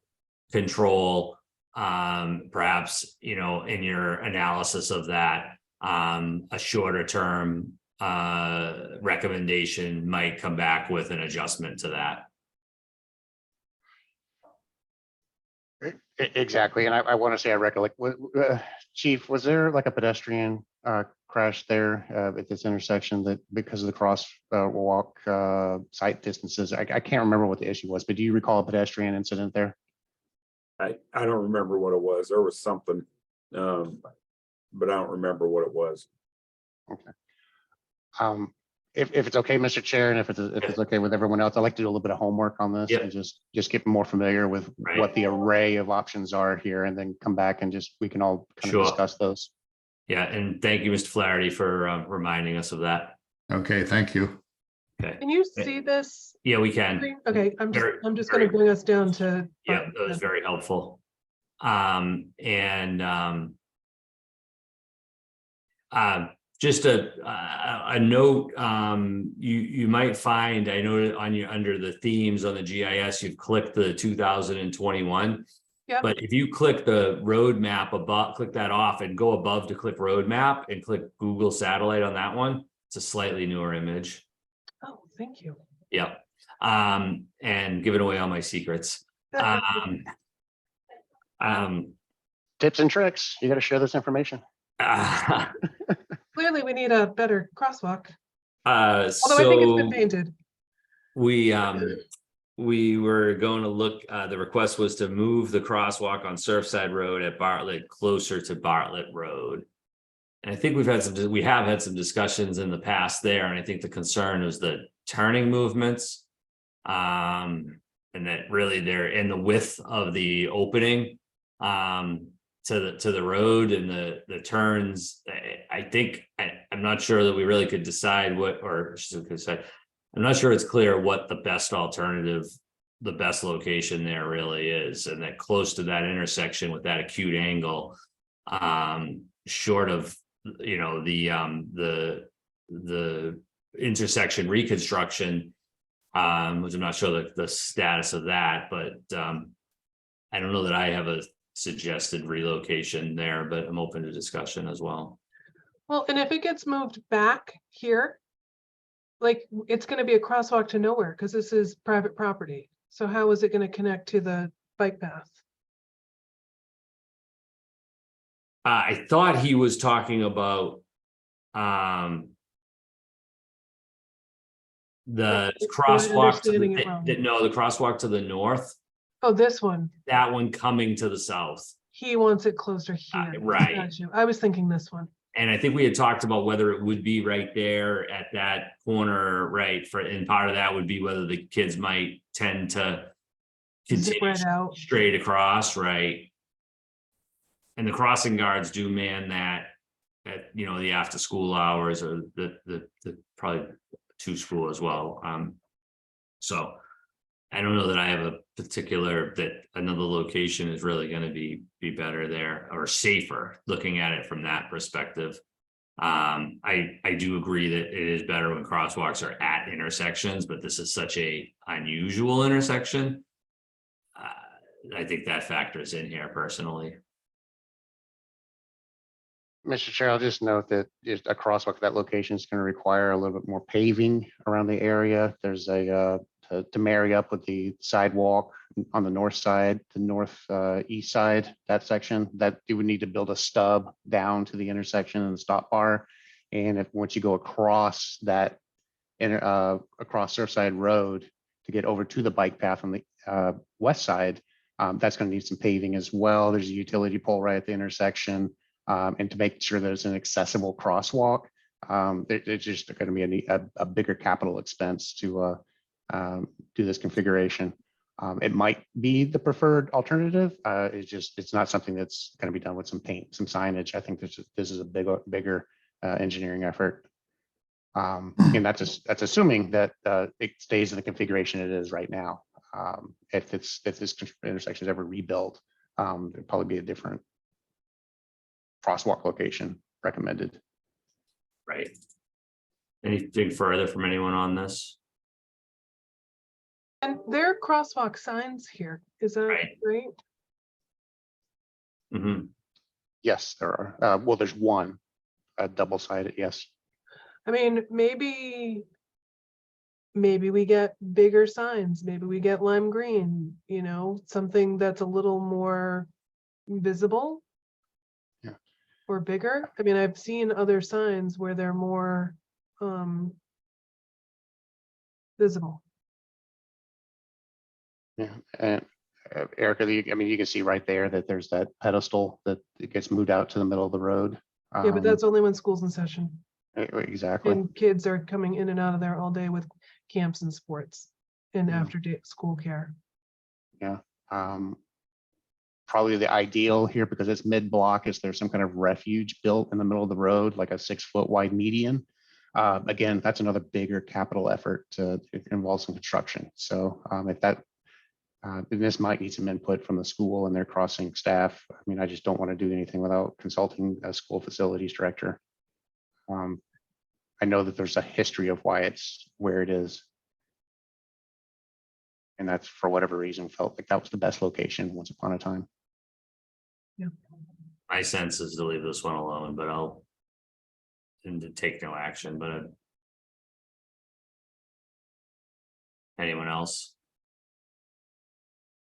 control, perhaps, you know, in your analysis of that, a shorter term recommendation might come back with an adjustment to that. Exactly, and I want to say I recollect, Chief, was there like a pedestrian crash there at this intersection that because of the cross walk site distances? I can't remember what the issue was, but do you recall a pedestrian incident there? I don't remember what it was. There was something, but I don't remember what it was. If it's okay, Mr. Chair, and if it's okay with everyone else, I'd like to do a little bit of homework on this Yep. and just get more familiar with Right. what the array of options are here, and then come back and we can all kind Sure. of discuss those. Yeah, and thank you, Mr. Flaherty, for reminding us of that. Okay, thank you. Okay, Can you see this? yeah, we can. screen? Okay, I'm Very- just very- gonna bring us down to. Yeah, that was very helpful. Just a note, you might find, I know on your, under the themes on the GIS, you've clicked the 2021. Yep. But if you click the road map above, click that off and go above to click road map and click Google satellite on that one, it's a slightly newer image. Oh, thank you. Yep. And giving away all my secrets. Tips and tricks, you got to share this information. Clearly, we need a better crosswalk, although I think it's been So painted. we were going to look, the request was to move the crosswalk on Surfside Road at Bartlett closer to Bartlett Road. And I think we have had some discussions in the past there, and I think the concern was the turning movements. And that really they're in the width of the opening to the road and the turns. I think I'm not sure that we really could decide what, or could say, I'm not sure it's clear what the best alternative, the best location there really is, and that close to that intersection with that acute angle, short of, you know, the intersection reconstruction, which I'm not sure the status of that, but I don't know that I have a suggested relocation there, but I'm open to discussion as well. Well, and if it gets moved back here, like, it's gonna be a crosswalk to nowhere, because this is private property. So how is it gonna connect to the bike path? I thought he was talking about the crosswalk understanding it wrong. no, the crosswalk to the north, Oh, this one, that one coming to the south. he wants it closer here. right. Got you. I was thinking this one. And I think we had talked about whether it would be right there at that corner, right? And part of that would be whether the kids might tend to Zip continue right out. straight across, right? And the crossing guards do man that at, you know, the after school hours, or the probably to school as well. So I don't know that I have a particular, that another location is really going to be better there or safer, looking at it from that perspective. I do agree that it is better when crosswalks are at intersections, but this is such a unusual intersection I think that factors in here personally. Mr. Chair, I'll just note that just a crosswalk at that location is going to require a little bit more paving around the area. There's to marry up with the sidewalk on the north side, the north east side, that section, that you would need to build a stub down to the intersection and the stop bar. And once you go across that, across Surfside Road to get over to the bike path on the west side, that's going to need some paving as well. There's a utility pole right at the intersection. And to make sure there's an accessible crosswalk, it's just going to be a bigger capital expense to do this configuration. It might be the preferred alternative. It's not something that's going to be done with some paint, some signage. I think this is a bigger engineering effort. And that's assuming that it stays in the configuration it is right now. If this intersection is ever rebuilt, there'll probably be a different crosswalk location recommended. Right. Anything further from anyone on this? And there are crosswalk signs here, is that Right. right? Mm-hmm. Yes, there are. Well, there's one, double-sided, yes. I mean, maybe we get bigger signs, maybe we get lime green, you know, something that's a little more visible. Yeah. Or bigger. I mean, I've seen other signs where they're more visible. Yeah, and Erica, I mean, you can see right there that there's that pedestal that it gets moved out to the middle of the road. Yeah, but that's only when school's in session Exactly. and kids are coming in and out of there all day with camps and sports and Yeah. after day school care. Probably the ideal here, because it's mid-block, is there's some kind of refuge built in the middle of the road, like a 6-foot wide median. Again, that's another bigger capital effort to involve some construction. So if that, this might need some input from the school and their crossing staff. I mean, I just don't want to do anything without consulting a school facilities director. I know that there's a history of why it's where it is. And that's, for whatever reason, felt like that was the best location once upon a time. My sense is to leave this one alone, but I'll and to take no action, but anyone else?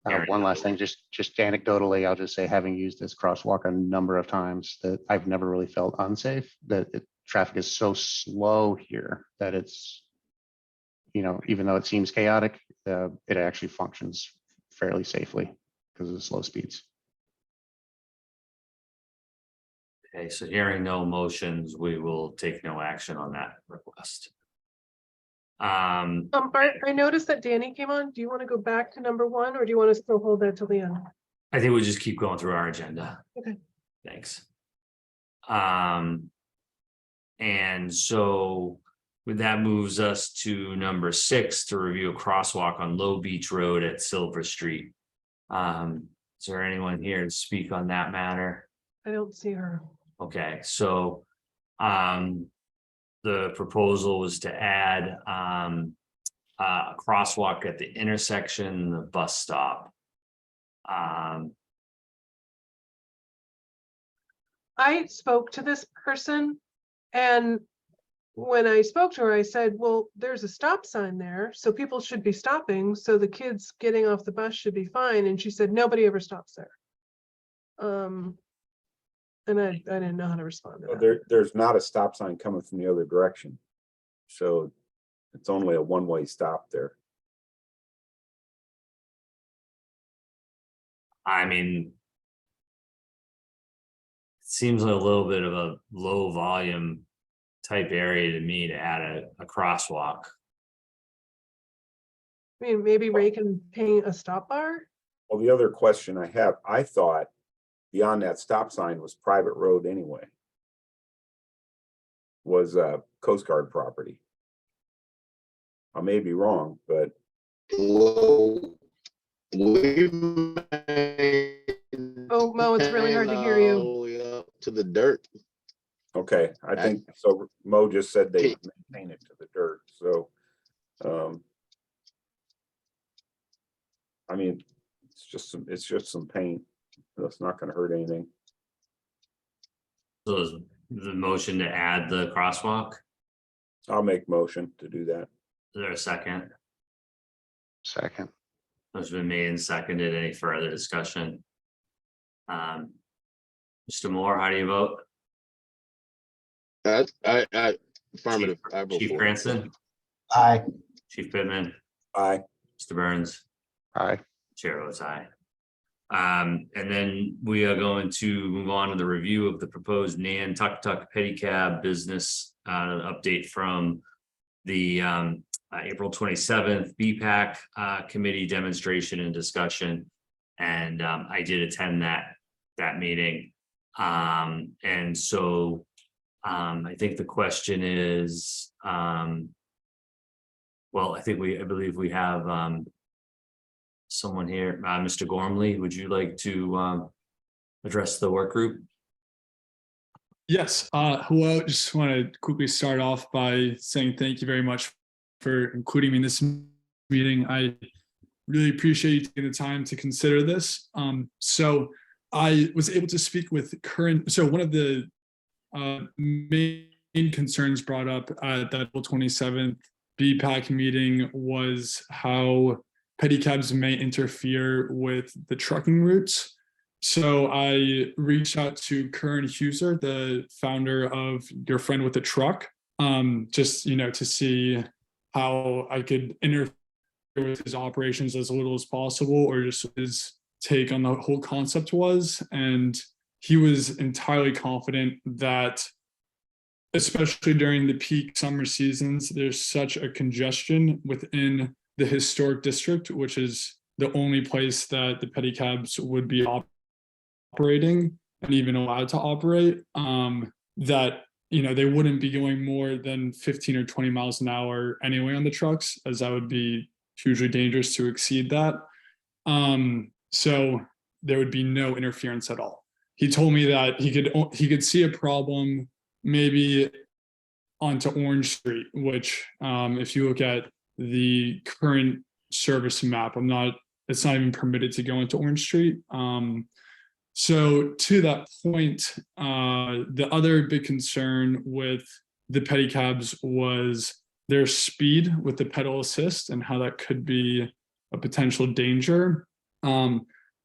One last thing, just anecdotally, I'll just say, having used this crosswalk a number of times, that I've never really felt unsafe, that traffic is so slow here that it's, you know, even though it seems chaotic, it actually functions fairly safely because of the slow speeds. Okay, so hearing no motions, we will take no action on that request. Art, I noticed that Danny came on. Do you want to go back to number 1 or do you want to still hold that till the end? I think we'll just keep going through our agenda. Okay. Thanks. And so that moves us to number 6, to review a crosswalk on Low Beach Road at Silver Street. Is there anyone here to speak on that matter? I don't see her. Okay, so the proposal was to add a crosswalk at the intersection, the bus stop. I spoke to this person, and when I spoke to her, I said, well, there's a stop sign there, so people should be stopping, so the kids getting off the bus should be fine. And she said, nobody ever stops there. And I didn't know how to respond to that. There's not a stop sign coming from the other direction. So it's only a one-way stop there. I mean, it seems like a little bit of a low volume type area to me to add a crosswalk. I mean, maybe Ray can paint a stop bar. Well, the other question I have, I thought beyond that stop sign was private road anyway. Was Coast Guard property. I may be wrong, but Oh, Mo, it's really hard to hear you. To the dirt. okay, I think so. Mo just said they maintain it to the dirt, so I mean, It's just some paint. That's not gonna hurt anything. So is the motion to add the crosswalk? I'll make motion to do that. Is there a second? Second. Motion been made and seconded. Any further discussion? Mr. Moore, how do you vote? Affirmative. I vote Chief for it. Branson, Aye. Chief Pittman, Aye. Mr. Burns, Aye. Chair votes aye. And then we are going to move on to the review of the proposed Nantucket pedicab business update from the April 27th BPAC committee demonstration and discussion. And I did attend that meeting. And so I think the question is, well, I believe we have someone here, Mr. Gormley, would you like to address the work group? Yes, hello, just want to quickly start off by saying thank you very much for including me in this meeting. I really appreciate you taking the time to consider this. So I was able to speak with one of the main concerns brought up at that April 27th BPAC meeting was how pedicabs may interfere with the trucking routes. So I reached out to Curran Huser, the founder of Your Friend with a Truck, just to see how I could interfere with his operations as little as possible, or just his take on the whole concept was. And he was entirely confident that, especially during the peak summer seasons, there's such a congestion within the historic district, which is the only place that the pedicabs would be operating and even allowed to operate, that they wouldn't be going more than 15 or 20 miles an hour anyway on the trucks, as that would be hugely dangerous to exceed that. So there would be no interference at all. He told me that he could see a problem maybe onto Orange Street, which if you look at the current service map, it's not even permitted to go into Orange Street. So to that point, the other big concern with the pedicabs was their speed with the pedal assist and how that could be a potential danger.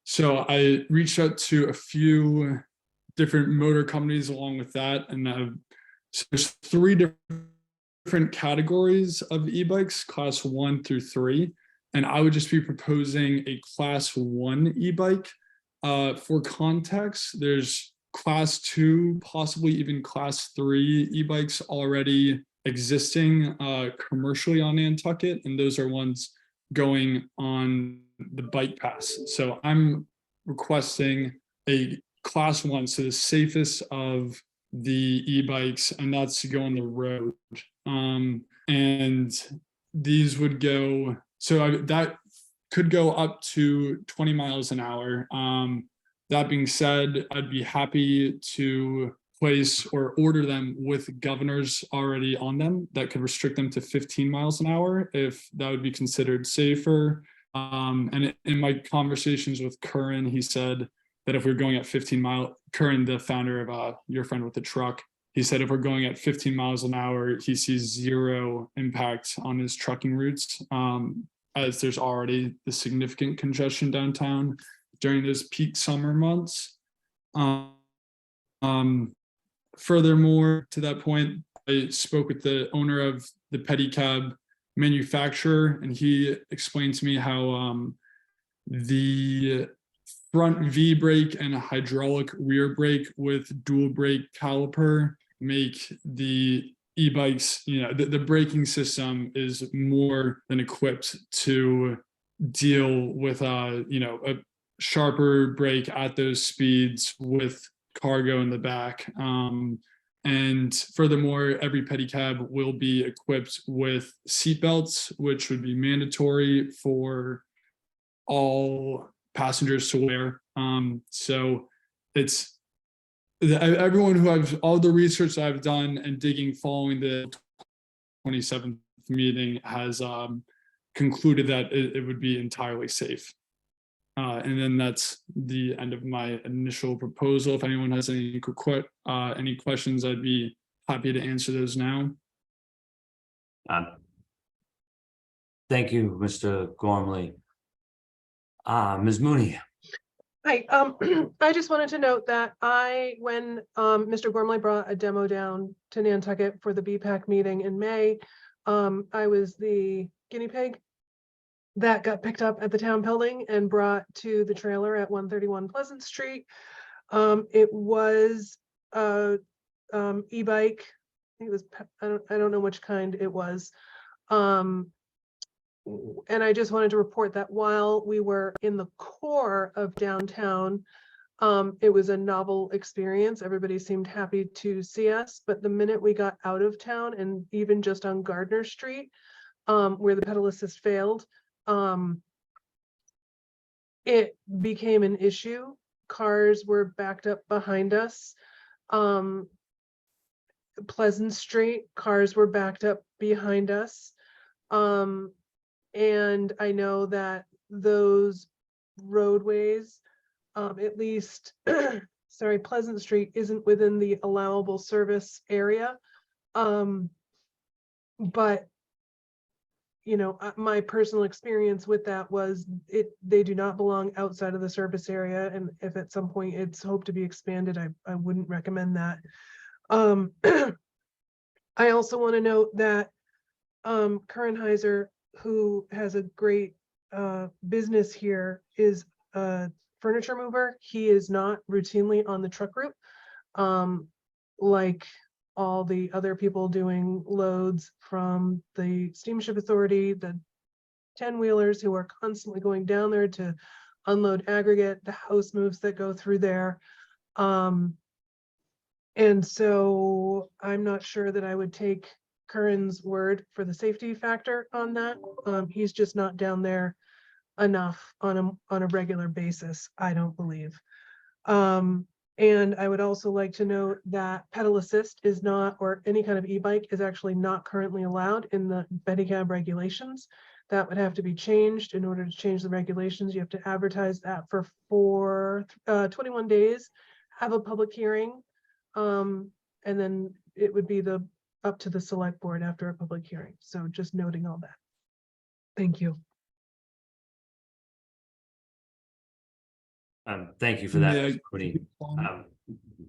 So I reached out to a few different motor companies along with that, and so there's 3 different categories of e-bikes, class 1 through 3, and I would just be proposing a class 1 e-bike. For context, there's class 2, possibly even class 3 e-bikes already existing commercially on Nantucket, and those are ones going on the bike pass. So I'm requesting a class 1, so the safest of the e-bikes, and that's to go on the road. And these would go, that could go up to 20 miles an hour. That being said, I'd be happy to place or order them with governors already on them that could restrict them to 15 miles an hour if that would be considered safer. And in my conversations with Curran, he said that if we're going at 15 miles, Curran, the founder of Your Friend with the Truck, he said if we're going at 15 miles an hour, he sees 0 impact on his trucking routes, as there's already the significant congestion downtown during those peak summer months. Furthermore, to that point, I spoke with the owner of the pedicab manufacturer, and he explained to me how the front V brake and a hydraulic rear brake with dual brake caliper make the e-bikes, the braking system is more than equipped to deal with a sharper brake at those speeds with cargo in the back. And furthermore, every pedicab will be equipped with seatbelts, which would be mandatory for all passengers to wear. So it's everyone all the research I've done and digging following the 27th meeting has concluded that it would be entirely safe. And then that's the end of my initial proposal. If anyone has any questions, I'd be happy to answer those now. Thank you, Mr. Gormley. Ms. Mooney. Hi, I just wanted to note that when Mr. Gormley brought a demo down to Nantucket for the BPAC meeting in May, I was the guinea pig that got picked up at the town building and brought to the trailer at 131 Pleasant Street. It was a e-bike. I think it was, I don't know which kind it was. And I just wanted to report that while we were in the core of downtown, it was a novel experience. Everybody seemed happy to see us, but the minute we got out of town and even just on Gardner Street, where the pedal assist failed, it became an issue. Cars were backed up behind us. Pleasant Street, cars were backed up behind us. And I know that those roadways, at least, sorry, Pleasant Street isn't within the allowable service area. But, you know, my personal experience with that was they do not belong outside of the service area. And if at some point it's hoped to be expanded, I wouldn't recommend that. I also want to note that Kernheiser, who has a great business here, is a furniture mover. He is not routinely on the truck route, like all the other people doing loads from the Steamship Authority, the 10-wheelers who are constantly going down there to unload aggregate, the house moves that go through there. And so I'm not sure that I would take Curran's word for the safety factor on that. He's just not down there enough on a regular basis, I don't believe. And I would also like to note that pedal assist is not, or any kind of e-bike is actually not currently allowed in the Pedicab regulations. That would have to be changed. In order to change the regulations, you have to advertise that for 21 days, have a public hearing, and then it would be up to the select board after a public hearing. So just noting all that. Thank you. Thank you for that, Yeah. Ms. Mooney.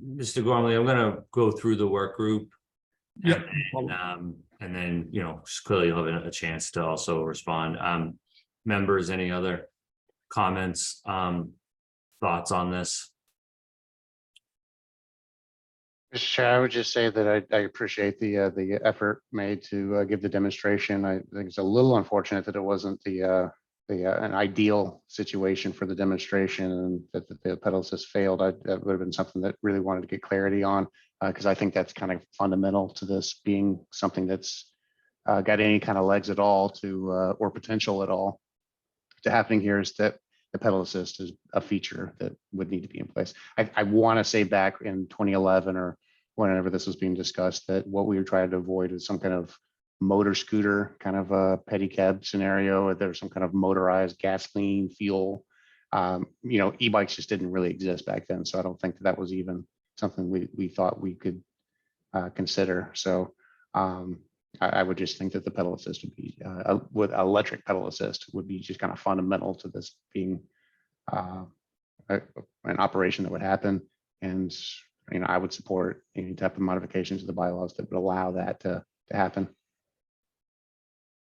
Mr. Gormley, I'm gonna go through the work group. Yep. And then, you know, clearly you'll have a chance to also respond. Members, any other comments, thoughts on this? Mr. Chair, I would just say that I appreciate the effort made to give the demonstration. I think it's a little unfortunate that it wasn't an ideal situation for the demonstration, and that the pedal assist failed. That would have been something that really wanted to get clarity on, because I think that's kind of fundamental to this being something that's got any kind of legs at all to or potential at all to happening here, is that the pedal assist is a feature that would need to be in place. I want to say back in 2011 or whenever this was being discussed, that what we were trying to avoid is some kind of motor scooter kind of a pedicab scenario, or there's some kind of motorized gasoline fuel. You know, e-bikes just didn't really exist back then, so I don't think that was even something we thought we could consider. So I would just think that the pedal assist would be with electric pedal assist would be just kind of fundamental to this being an operation that would happen. And you know, I would support any type of modifications to the bylaws that would allow that to happen.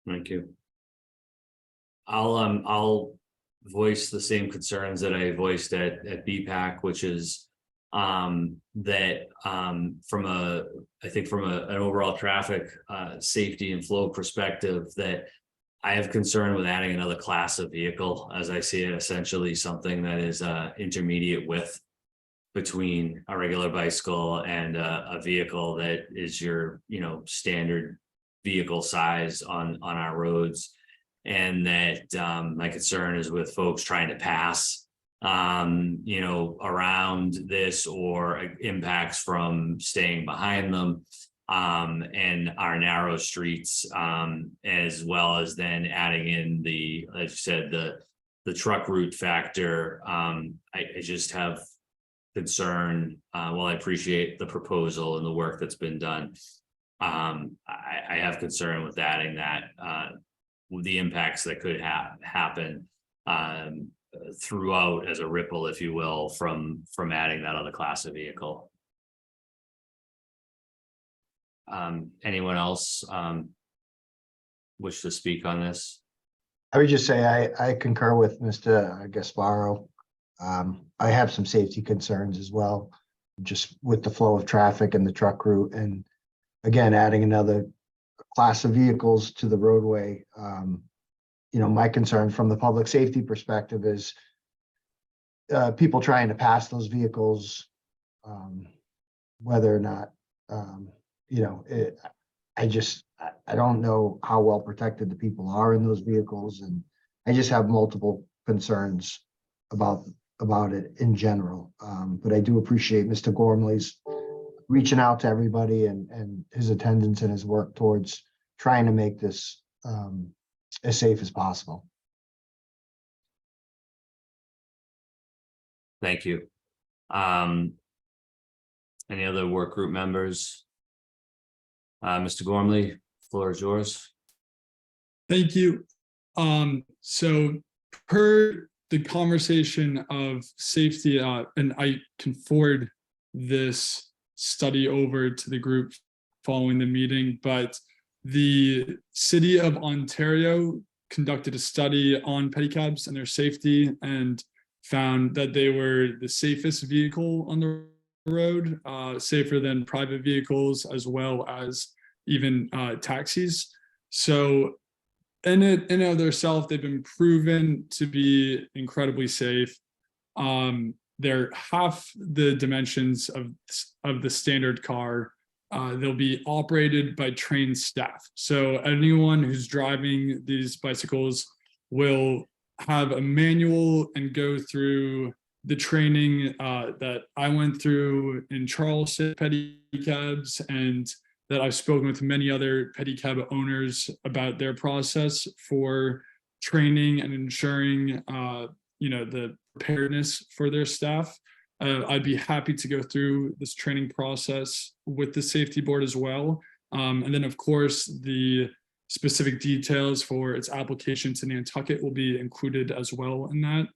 Thank you. I'll voice the same concerns that I voiced at BPAC, which is that from an overall traffic safety and flow perspective, that I have concern with adding another class of vehicle, as I see it, essentially something that is intermediate width between a regular bicycle and a vehicle that is your, you know, standard vehicle size on our roads. And that my concern is with folks trying to pass, you know, around this, or impacts from staying behind them, and our narrow streets, as well as then adding in as you said, the truck route factor, I just have concern, while I appreciate the proposal and the work that's been done. I have concern with adding that, with the impacts that could happen throughout as a ripple, if you will, from adding that other class of vehicle. Anyone else wish to speak on this? I would just say I concur with Mr. Gasparo. I have some safety concerns as well, just with the flow of traffic and the truck route. And again, adding another class of vehicles to the roadway. My concern from the public safety perspective is people trying to pass those vehicles, whether or not, I don't know how well protected the people are in those vehicles, and I just have multiple concerns about it in general. But I do appreciate Mr. Gormley's reaching out to everybody and his attendance and his work towards trying to make this as safe as possible. Thank you. Any other work group members? Mr. Gormley, floor is yours. Thank you. So per the conversation of safety, and I can forward this study over to the group following the meeting, but the City of Ontario conducted a study on pedicabs and their safety and found that they were the safest vehicle on the road, safer than private vehicles as well as even taxis. So in and of themselves, they've been proven to be incredibly safe. They're half the dimensions of the standard car. They'll be operated by trained staff. So anyone who's driving these bicycles will have a manual and go through the training that I went through in Charleston pedicabs, and that I've spoken with many other pedicab owners about their process for training and ensuring the preparedness for their staff. I'd be happy to go through this training process with the safety board as well. And then of course, the specific details for its application to Nantucket will be included as well in that.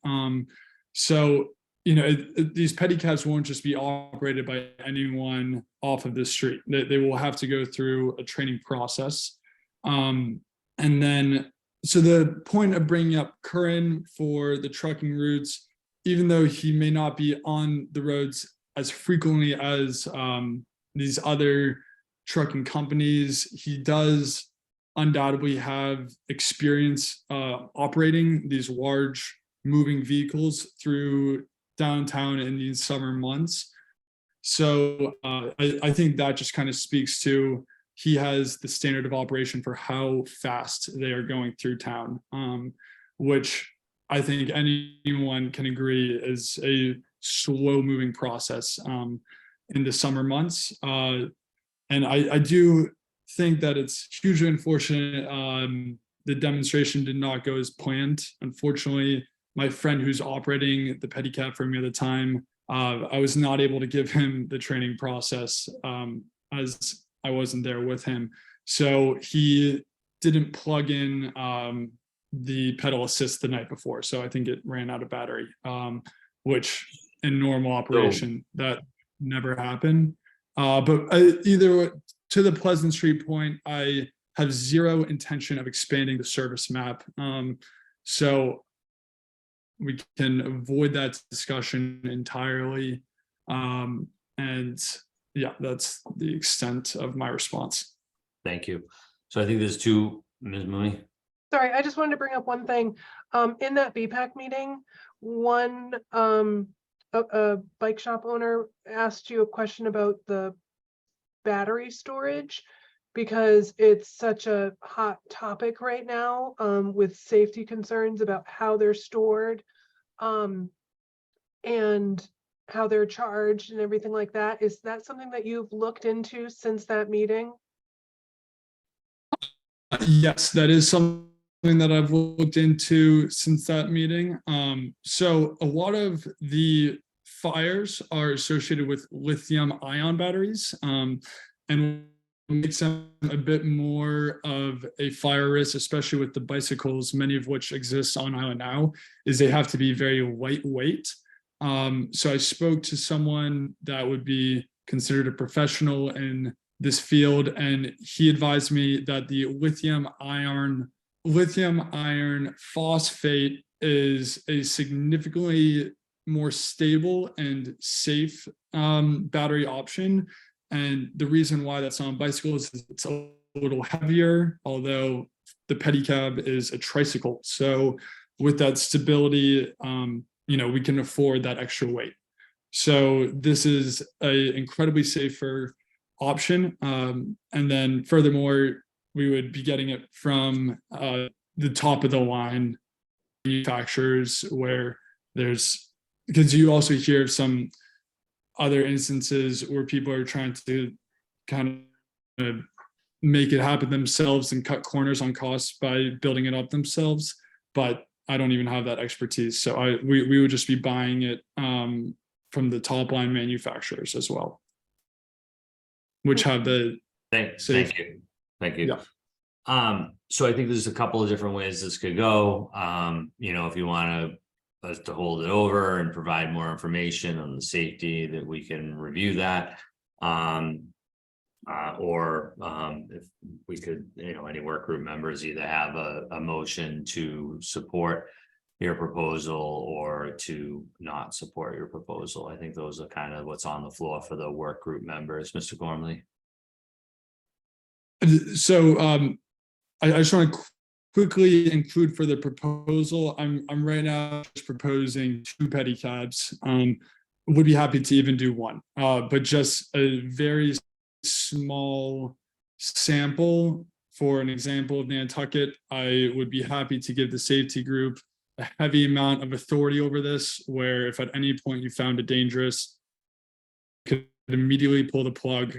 These pedicabs won't just be operated by anyone off of the street. They will have to go through a training process. And then, so the point of bringing up Curran for the trucking routes, even though he may not be on the roads as frequently as these other trucking companies, he does undoubtedly have experience operating these large moving vehicles through downtown in these summer months. So I think that just kind of speaks to he has the standard of operation for how fast they are going through town, which I think anyone can agree is a slow moving process in the summer months. And I do think that it's hugely unfortunate the demonstration did not go as planned. Unfortunately, my friend who's operating the pedicab for me at the time, I was not able to give him the training process as I wasn't there with him. So he didn't plug in the pedal assist the night before. So I think it ran out of battery, which in normal operation, that never happened. But either to the Pleasant Street point, I have zero intention of expanding the service map. So we can avoid that discussion entirely. And yeah, that's the extent of my response. Thank you. So I think there's two, Ms. Mooney. Sorry, I just wanted to bring up one thing. In that BPAC meeting, one a bike shop owner asked you a question about the battery storage, because it's such a hot topic right now with safety concerns about how they're stored and how they're charged and everything like that. Is that something that you've looked into since that meeting? Yes, that is something something that I've looked into since that meeting. So a lot of the fires are associated with lithium ion batteries, and what makes them a bit more of a fire risk, especially with the bicycles, many of which exist on island now, is they have to be very lightweight. So I spoke to someone that would be considered a professional in this field, and he advised me that the lithium iron phosphate is a significantly more stable and safe battery option. And the reason why that's on bicycles is it's a little heavier, although the pedicab is a tricycle. So with that stability, we can afford that extra weight. So this is a incredibly safer option. And then furthermore, we would be getting it from the top of the line manufacturers, where because you also hear of some other instances where people are trying to kind of make it happen themselves and cut corners on costs by building it up themselves. But I don't even have that expertise. So we would just be buying it from the top line manufacturers as well, which have the Thank safe. you. Thank you. Yeah. So I think there's a couple of different ways this could go. If you want us to hold it over and provide more information on the safety, that we can review that. Or if we could, any work group members either have a motion to support your proposal or to not support your proposal. I think those are kind of what's on the floor for the work group members. Mr. Gormley? So I just want to quickly include for the proposal, I'm right now just proposing 2 pedicabs. Would be happy to even do 1, but just a very small sample for an example of Nantucket. I would be happy to give the safety group a heavy amount of authority over this, where if at any point you found it dangerous, you could immediately pull the plug.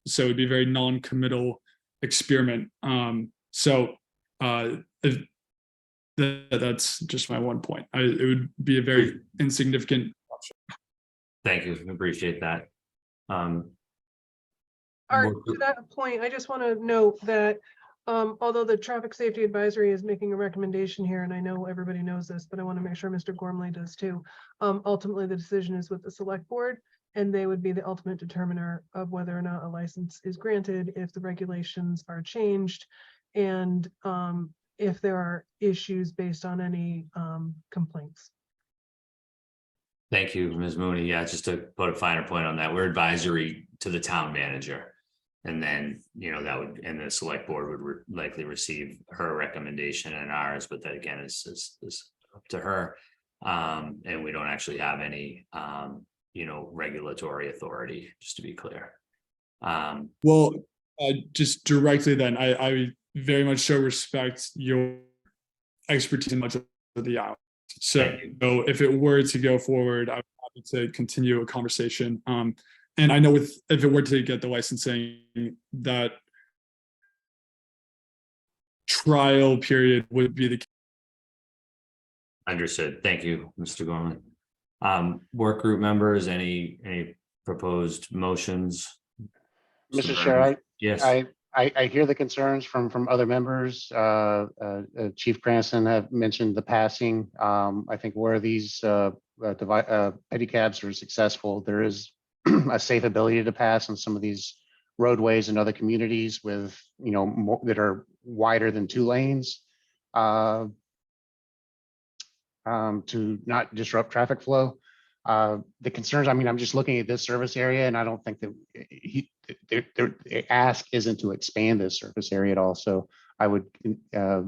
So it'd be a very non-committal experiment. That's just my 1 point. It would be a very insignificant option. Thank you. Appreciate that. Art, to that point, I just want to note that although the traffic safety advisory is making a recommendation here, and I know everybody knows this, but I want to make sure Mr. Gormley does too. Ultimately, the decision is with the select board, and they would be the ultimate determiner of whether or not a license is granted, if the regulations are changed, and if there are issues based on any complaints. Thank you, Ms. Mooney. Yeah, just to put a finer point on that, we're advisory to the town manager. And then, and the select board would likely receive her recommendation and ours, but that again is up to her. And we don't actually have any, regulatory authority, just to be clear. Well, just directly then, I very much so respect your expertise in much of the hour. So if it were to go forward, I'm happy to continue a conversation. And I know if it were to get the licensing, that trial period would be the. Understood. Thank you, Mr. Gorman. Work group members, any proposed motions? Mr. Chair, Yes. I hear the concerns from other members. Chief Cranston have mentioned the passing. I think where these pedicabs are successful, there is a safe ability to pass on some of these roadways in other communities with, more, that are wider than 2 lanes to not disrupt traffic flow. The concerns, I'm just looking at this service area, and I don't think that their ask isn't to expand this surface area at all. So I would, I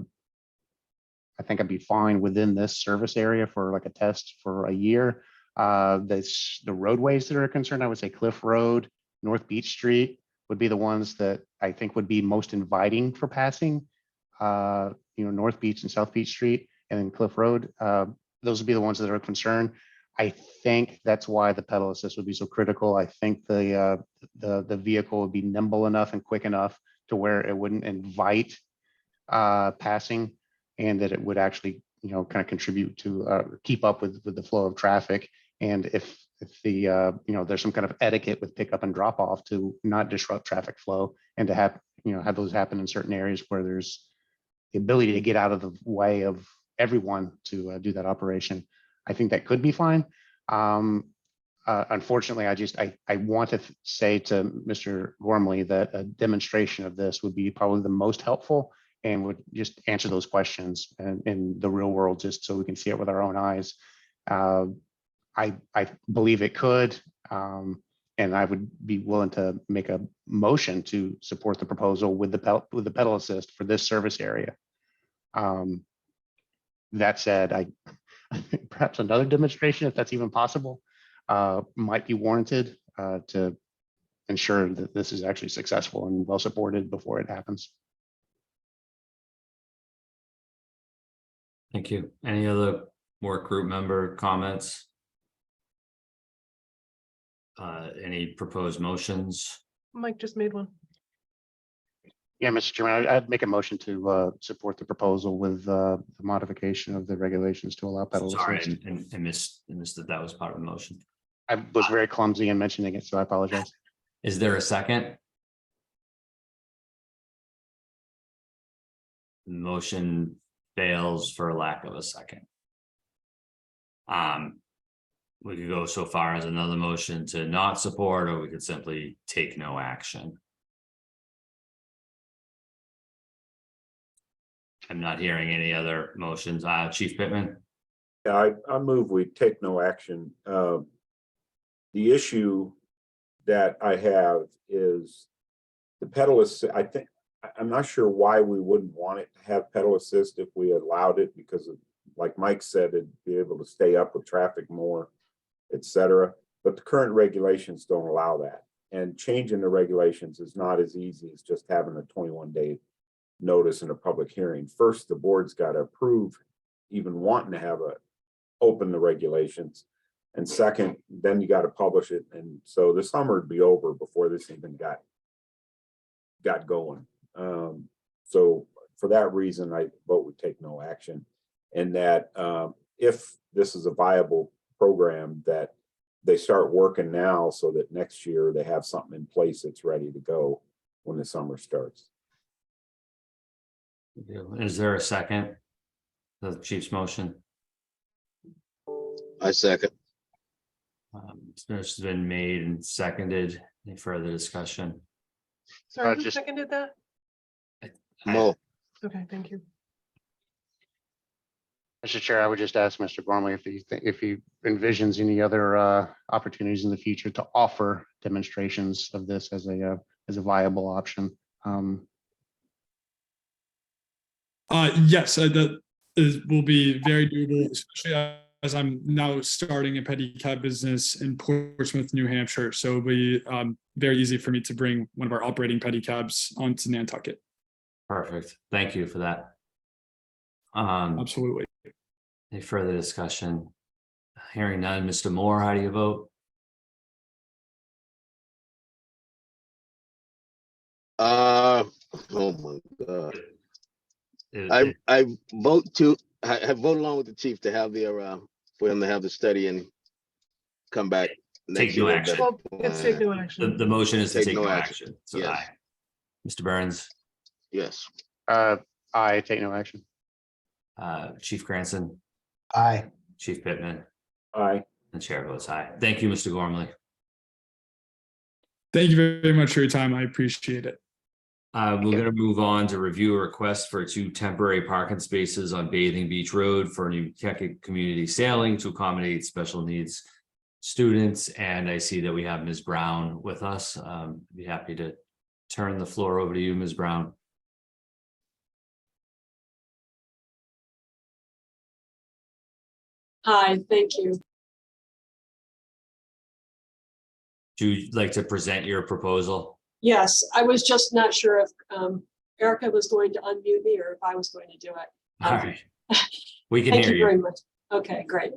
think I'd be fine within this service area for like a test for a year. The roadways that are concerned, I would say Cliff Road, North Beach Street would be the ones that I think would be most inviting for passing. North Beach and South Beach Street, and then Cliff Road. Those would be the ones that are concerned. I think that's why the pedal assist would be so critical. I think the vehicle would be nimble enough and quick enough to where it wouldn't invite passing and that it would actually, kind of contribute to keep up with the flow of traffic. And if the, there's some kind of etiquette with pickup and drop off to not disrupt traffic flow and to have, have those happen in certain areas where there's the ability to get out of the way of everyone to do that operation. I think that could be fine. Unfortunately, I want to say to Mr. Gormley that a demonstration of this would be probably the most helpful and would just answer those questions in the real world, just so we can see it with our own eyes. I believe it could, and I would be willing to make a motion to support the proposal with the pedal assist for this service area. That said, I perhaps another demonstration, if that's even possible, might be warranted to ensure that this is actually successful and well supported before it happens. Thank you. Any other work group member comments? Any proposed motions? Mike just made one. Yeah, Mr. Chairman, I'd make a motion to support the proposal with the modification of the regulations to allow pedal Sorry, assist. I missed that was part of the motion. I was very clumsy in mentioning it, so I apologize. Is there a second? Motion fails for lack of a second. We could go so far as another motion to not support, or we could simply take no action. I'm not hearing any other motions. Chief Pittman? Yeah, I move we take no action. The issue that I have is the pedal assist. I'm not sure why we wouldn't want it to have pedal assist if we allowed it, because of, like Mike said, it'd be able to stay up with traffic more, et cetera. But the current regulations don't allow that. And changing the regulations is not as easy as just having a 21-day notice in a public hearing. First, the board's got to approve even wanting to have open the regulations. And second, then you got to publish it. And so the summer would be over before this even got going. So for that reason, I vote we take no action. And that if this is a viable program, that they start working now so that next year they have something in place that's ready to go when the summer starts. Is there a second? The chief's motion. I second. It's been made and seconded. Any further discussion? Sorry, who just- seconded that? Mo, Okay, thank you. Mr. Chair, I would just ask Mr. Gormley if he envisions any other opportunities in the future to offer demonstrations of this as a viable option. Yes, that will be very doable, especially as I'm now starting a pedicab business in Portsmouth, New Hampshire. So it'll be very easy for me to bring one of our operating pedicabs onto Nantucket. Perfect. Thank you for that. Absolutely. Any further discussion? Hearing none. Mr. Moore, how do you vote? oh my God. Is- I vote to, I have voted along with the chief to have for him to have the study and come back. next Take no year. action. Well, it's take no action. The motion is to Take take no no action. action. So Yes. aye. Mr. Burns, Yes, I take no action. Chief Cranston, Aye. Chief Pittman, Aye. and Chair votes aye. Thank you, Mr. Gormley. Thank you very much for your time. I appreciate it. We're gonna move on to review a request for 2 temporary parking spaces on Bathing Beach Road for New Kentucky Community Sailing to accommodate special needs students. And I see that we have Ms. Brown with us. Be happy to turn the floor over to you, Ms. Brown. Hi, thank you. Do you like to present your proposal? Yes, I was just not sure if Erica was going to unmute me or if I was going to do it. All right. We can Thank hear you very you. much. Okay, great.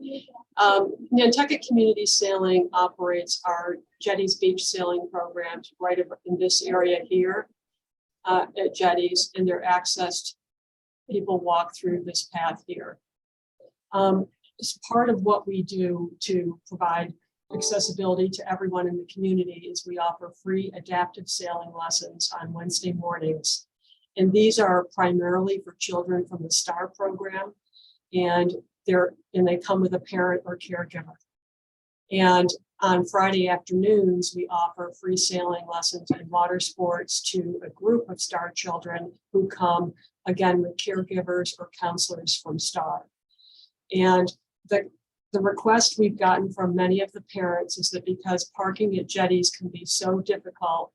Nantucket Community Sailing operates our Jetties Beach sailing programs right in this area here at Jetties, and they're accessed people walk through this path here. As part of what we do to provide accessibility to everyone in the community is we offer free adaptive sailing lessons on Wednesday mornings. And these are primarily for children from the STAR program, and they come with a parent or caregiver. And on Friday afternoons, we offer free sailing lessons and water sports to a group of STAR children who come, again, with caregivers or counselors from STAR. And the request we've gotten from many of the parents is that because parking at jetties can be so difficult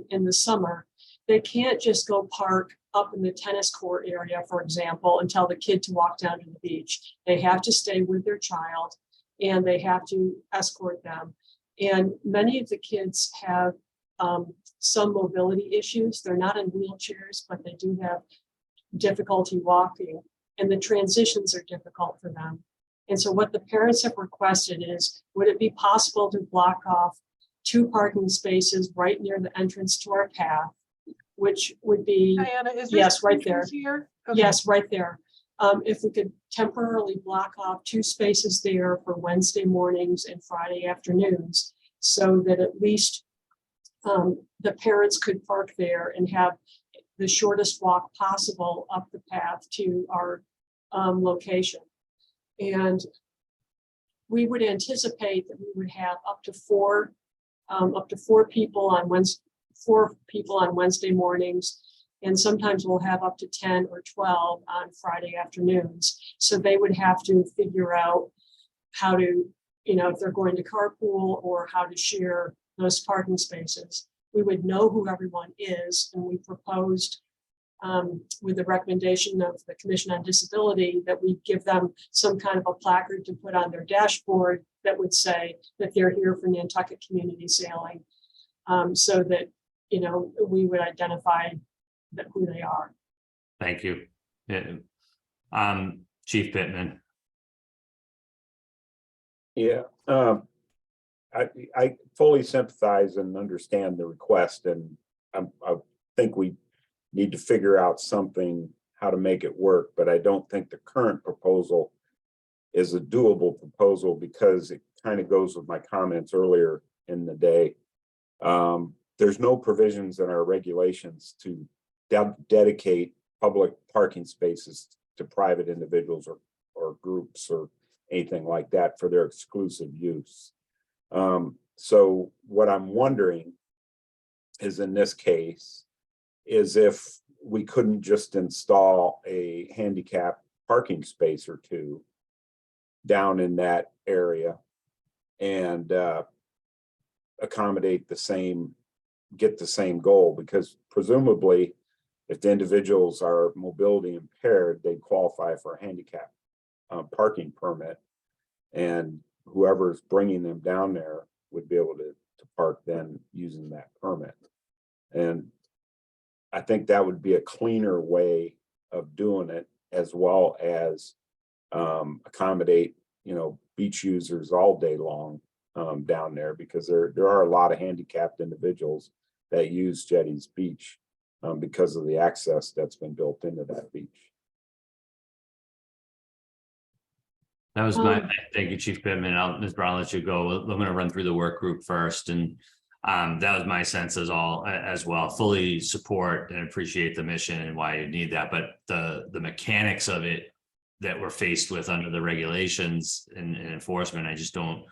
in the summer, they can't just go park up in the tennis court area, for example, and tell the kid to walk down to the beach. They have to stay with their child and they have to escort them. And many of the kids have some mobility issues. They're not in wheelchairs, but they do have difficulty walking, and the transitions are difficult for them. And so what the parents have requested is, would it be possible to block off 2 parking spaces right near the entrance to our path, which would be, Diana, is this? yes, right there. entrance here? Okay. Yes, right there. If we could temporarily block off 2 spaces there for Wednesday mornings and Friday afternoons, so that at least the parents could park there and have the shortest walk possible up the path to our location. And we would anticipate that we would have up to four people on Wednesday mornings, and sometimes we'll have up to 10 or 12 on Friday afternoons. So they would have to figure out how to, if they're going to carpool or how to share those parking spaces. We would know who everyone is, and we proposed with the recommendation of the Commission on Disability that we give them some kind of a placard to put on their dashboard that would say that they're here for Nantucket Community Sailing, so that, we would identify who they are. Thank you. Yeah. Chief Pittman. Yeah, I fully sympathize and understand the request, and I think we need to figure out something, how to make it work, but I don't think the current proposal is a doable proposal, because it kind of goes with my comments earlier in the day. There's no provisions in our regulations to dedicate public parking spaces to private individuals or groups or anything like that for their exclusive use. So what I'm wondering is, in this case, is if we couldn't just install a handicap parking space or 2 down in that area and accommodate get the same goal, because presumably if the individuals are mobility impaired, they qualify for a handicap parking permit, and whoever's bringing them down there would be able to park then using that permit. And I think that would be a cleaner way of doing it, as well as accommodate, beach users all day long down there, because there are a lot of handicapped individuals that use Jetties Beach because of the access that's been built into that beach. That was thank you, Chief Pittman. Ms. Brown, I'll let you go. I'm going to run through the work group first. And that was my sense as well. Fully support and appreciate the mission and why you need that. But the mechanics of it that we're faced with under the regulations and enforcement, I just don't,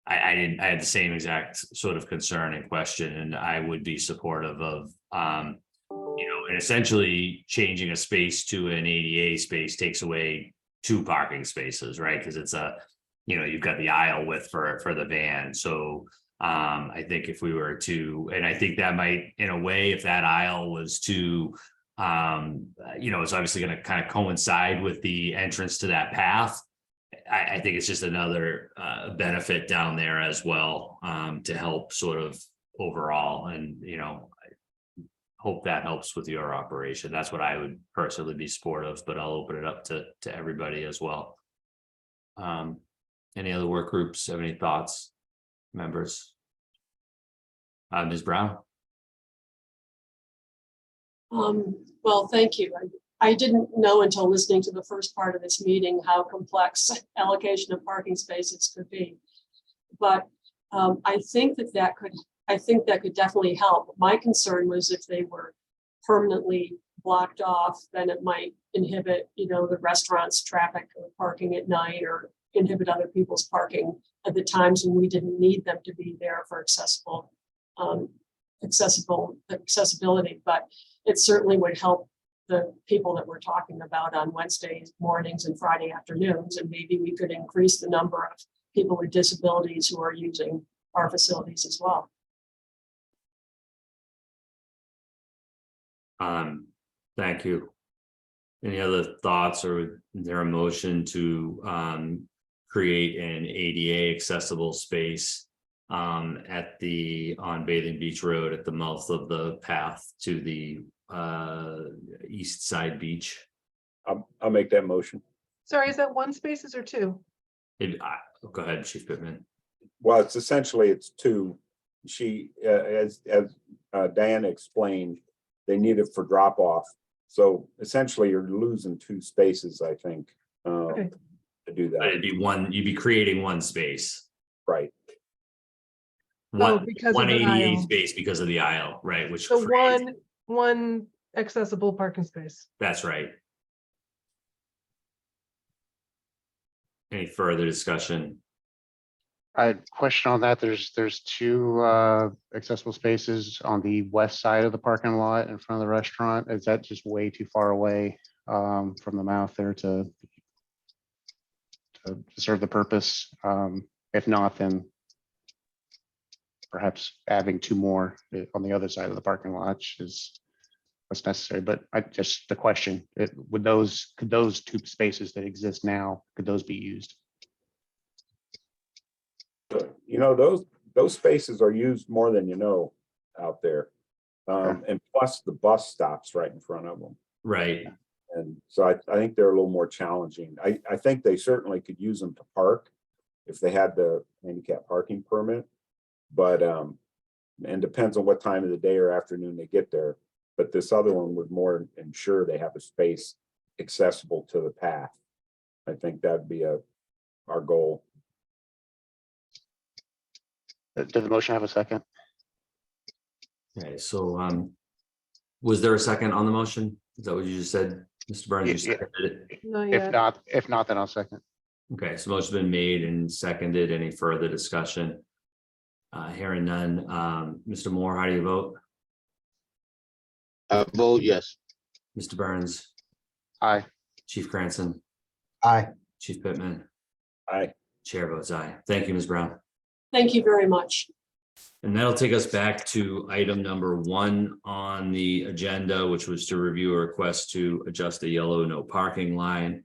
I had the same exact sort of concern and question, and I would be supportive of, and essentially changing a space to an ADA space takes away 2 parking spaces, right? Because it's you've got the aisle width for the van. So I think if we were to, and I think that might, in a way, if that aisle was to, it's obviously going to kind of coincide with the entrance to that path. I think it's just another benefit down there as well, to help sort of overall, and I hope that helps with your operation. That's what I would personally be supportive, but I'll open it up to everybody as well. Any other work groups have any thoughts, members? Ms. Brown? Well, thank you. I didn't know until listening to the first part of this meeting how complex allocation of parking spaces could be. But I think that could definitely help. My concern was if they were permanently blocked off, then it might inhibit, the restaurants' traffic or parking at night, or inhibit other people's parking at the times when we didn't need them to be there for accessibility. But it certainly would help the people that we're talking about on Wednesday mornings and Friday afternoons, and maybe we could increase the number of people with disabilities who are using our facilities as well. Thank you. Any other thoughts, or is there a motion to create an ADA accessible space on Bathing Beach Road at the mouth of the path to the east side beach? I'll make that motion. Sorry, is that one spaces or two? Go ahead, Chief Pittman. Well, it's two. She, as Diana explained, they need it for drop off. So essentially you're losing two spaces, I think, Okay. to do But that. you'd be creating one space. Right. Because of One the ADA aisle. space because of the aisle, right? Which So creates- one accessible parking space. That's right. Any further discussion? I had a question on that. There's two accessible spaces on the west side of the parking lot in front of the restaurant. Is that just way too far away from the mouth there to serve the purpose? If not, then perhaps adding two more on the other side of the parking lot is what's necessary. But the question, could those two spaces that exist now, could those be used? Those spaces are used more than you know out there. And plus the bus stops right in front of them. Right. And so I think they're a little more challenging. I think they certainly could use them to park if they had the handicap parking permit. But and depends on what time of the day or afternoon they get there. But this other one would more ensure they have a space accessible to the path. I think that'd be our goal. Did the motion have a second? Okay, so was there a second on the motion? Is that what you just said, Mr. Burns? You Yeah. seconded it? Not If yet. not, then I'll second. Okay, so motion's been made and seconded. Any further discussion? Hearing none. Mr. Moore, how do you vote? Vote yes. Mr. Burns, Aye. Chief Cranston, Aye. Chief Pittman, Aye. Chair votes aye. Thank you, Ms. Brown. Thank you very much. And that'll take us back to item number 1 on the agenda, which was to review a request to adjust a yellow no parking line.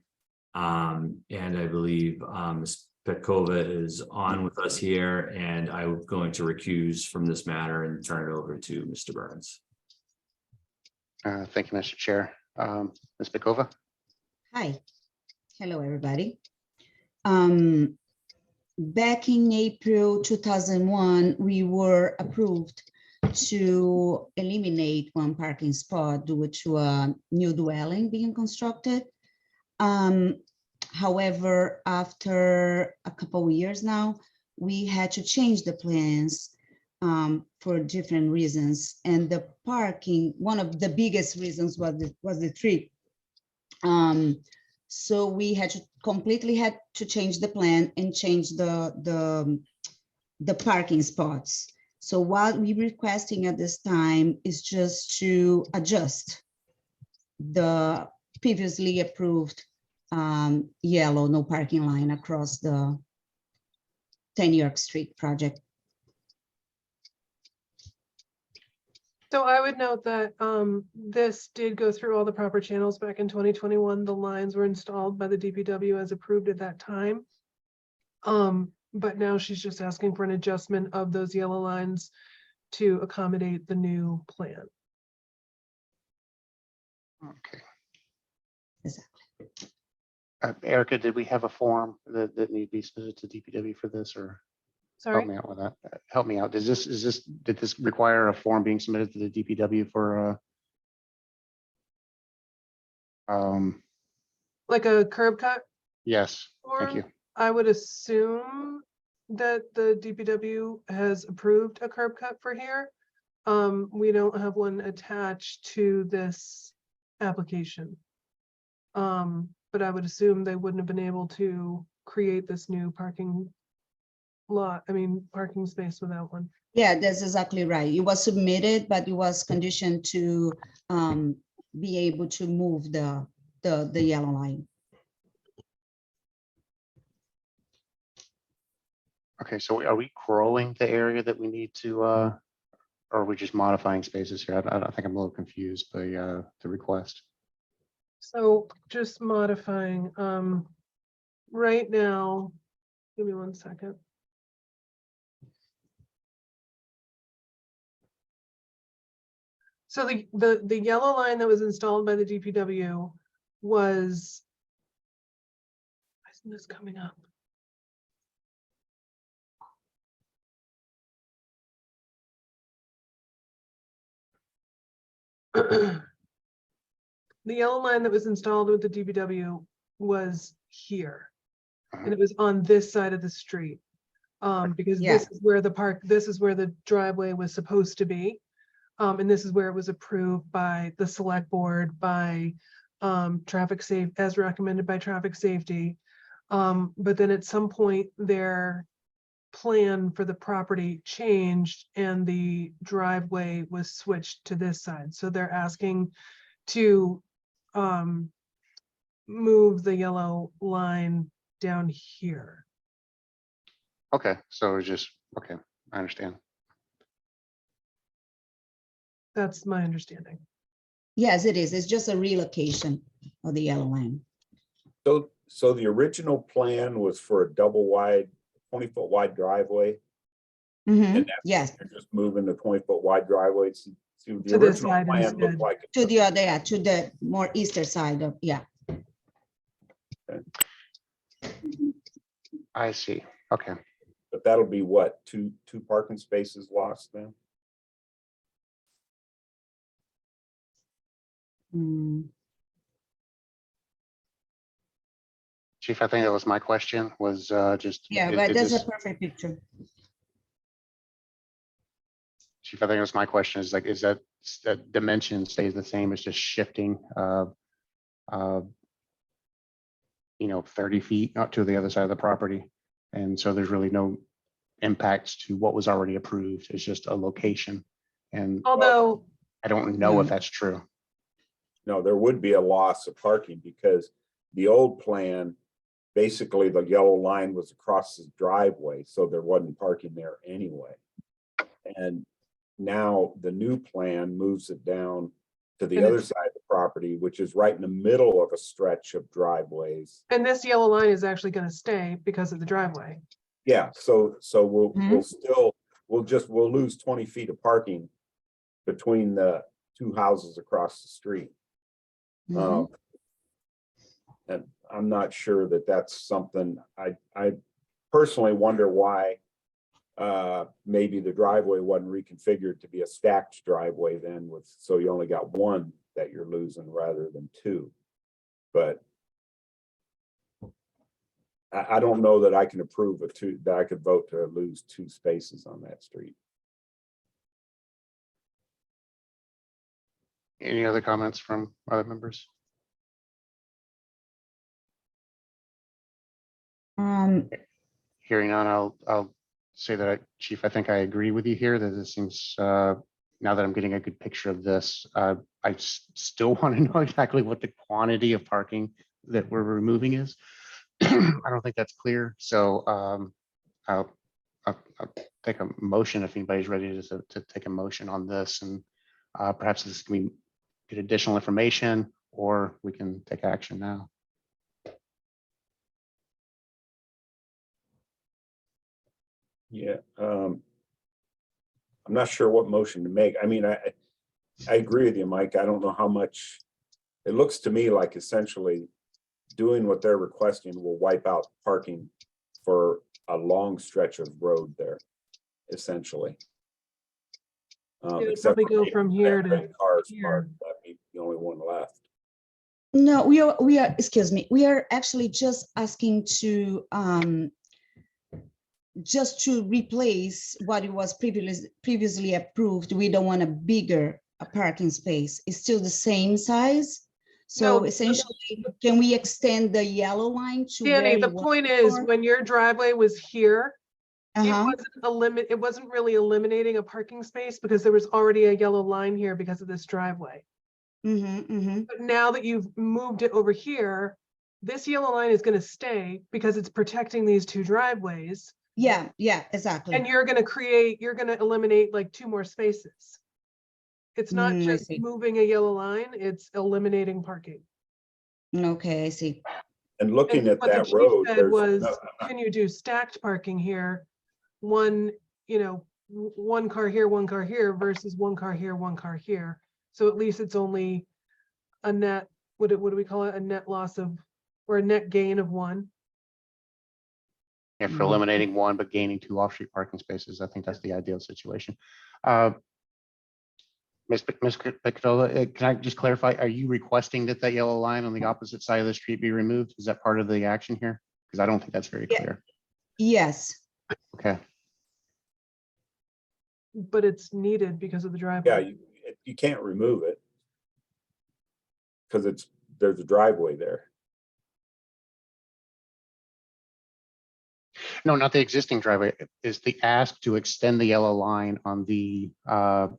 And I believe Ms. Petkova is on with us here, and I'm going to recuse from this matter and turn it over to Mr. Burns. Thank you, Mr. Chair. Ms. Pekova? Hi, hello, everybody. Back in April 2001, we were approved to eliminate one parking spot due to a new dwelling being constructed. However, after a couple of years now, we had to change the plans for different reasons. And the parking, one of the biggest reasons was the tree. So we had to completely change the plan and change the parking spots. So what we're requesting at this time is just to adjust the previously approved yellow no parking line across the 10 York Street project. So I would note that this did go through all the proper channels back in 2021. The lines were installed by the DPW as approved at that time. But now she's just asking for an adjustment of those yellow lines to accommodate the new plan. Okay. Exactly. Erica, did we have a form that need to be submitted to DPW for this, or help Sorry, me out with that? Help me out. Did this require a form being submitted to the DPW for Like a curb cut Yes, thank form? you. I would assume that the DPW has approved a curb cut for here. We don't have one attached to this application. But I would assume they wouldn't have been able to create this new parking parking space without one. Yeah, that's exactly right. It was submitted, but it was conditioned to be able to move the yellow line. Okay, so are we growing the area that we need to, or are we just modifying spaces here? I think I'm a little confused by the request. So just modifying, right now, give me 1 second. So the yellow line that was installed by the DPW was, why isn't this coming up? The yellow line that was installed with the DPW was here. And it was on this side of the street. Because Yeah. this is where this is where the driveway was supposed to be. And this is where it was approved by the select board, by as recommended by traffic safety. But then at some point, their plan for the property changed and the driveway was switched to this side. So they're asking to move the yellow line down here. Okay, so it's just, okay, I understand. That's my understanding. Yes, it is. It's just a relocation of the yellow line. So the original plan was for a double wide, 20-foot wide driveway. Mhm, And that's- yes, You're just moving the 20-foot wide driveway. So the To this original side plan instead. looked like. to the other, yeah, to the more eastern side of, yeah. I see, okay. But that'll be what, two parking spaces lost then? Mm, Chief, I think that was my question, was just. Yeah, is- but is that's a this- perfect picture. Chief, I think that's my question, is like, is that dimension stays the same, it's just shifting, 30 feet out to the other side of the property? And so there's really no impacts to what was already approved, it's just a location. And Although, I don't know if that's true. No, there would be a loss of parking because the old plan, basically the yellow line was across the driveway, so there wasn't parking there anyway. And now the new plan moves it down to the And other it's- side of the property, which is right in the middle of a stretch of driveways. and this yellow line is actually gonna stay because of the driveway. Yeah, so we'll Mhm. we'll lose 20 feet of parking between the two houses across the street. Mhm. And I'm not sure that that's something, I personally wonder why maybe the driveway wasn't reconfigured to be a stacked driveway then so you only got one that you're losing rather than two. But I don't know that I can approve that I could vote to lose 2 spaces on that street. Any other comments from other members? Hearing none, I'll say that, Chief, I think I agree with you here, that this seems, now that I'm getting a good picture of this, I still want to know exactly what the quantity of parking that we're removing is. I don't think that's clear, so I'll take a motion if anybody's ready to take a motion on this, and perhaps this can get additional information, or we can take action now. Yeah, I'm not sure what motion to make. I mean, I agree with you, Mike. I don't know how much, it looks to me like essentially doing what they're requesting will wipe out parking for a long stretch of road there, essentially. It'll Except probably for go from here to cars here. parked, that'd be the only one left. No, we are, excuse me, we are actually just asking to, just to replace what it was previously approved. We don't want a bigger parking space. It's still the same size. So No, essentially, can we extend the yellow line to where Danny, the it was point is, before? when your driveway was here, it Uh-huh. it wasn't really eliminating a parking space because there was already a yellow line here because of this driveway. But now that you've moved it over here, this yellow line is gonna stay because it's protecting these two driveways. Yeah, exactly. And you're gonna eliminate like 2 more spaces. It's not I just see. moving a yellow line, it's eliminating parking. Okay, I see. And looking And at what the that chief road, said there's, was, no- can you do stacked parking here? One, one car here, one car here versus one car here, one car here. So at least it's only a net, what do we call it? A net loss of, or a net gain of 1. Yeah, for eliminating one, but gaining 2 off-street parking spaces. I think that's the ideal situation. Ms. Picadola, can I just clarify, are you requesting that that yellow line on the opposite side of the street be removed? Is that part of the action here? Because I don't think that's very Yeah. clear. Yes, Okay, But it's needed because of the yeah, driveway. you can't remove it. Because there's a driveway there. no, not the existing driveway. Is the ask to extend the yellow line on the,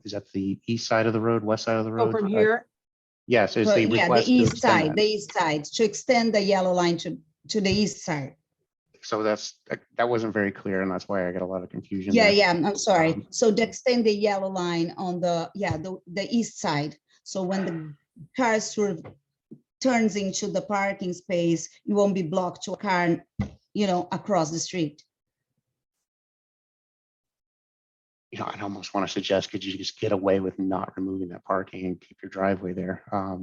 is that the east side of the road, west side of the So road? from here, Yes, is but the yeah, the request to east extend side, that. the east side, to extend the yellow line to the east side. So that wasn't very clear, and that's why I got a lot of confusion Yeah, there. yeah, I'm sorry. Um, So to extend the yellow line on the east side. So when the car sort of turns into the parking space, you won't be blocked to a car, across the street. I almost want to suggest, could you just get away with not removing that parking and keep your driveway there? I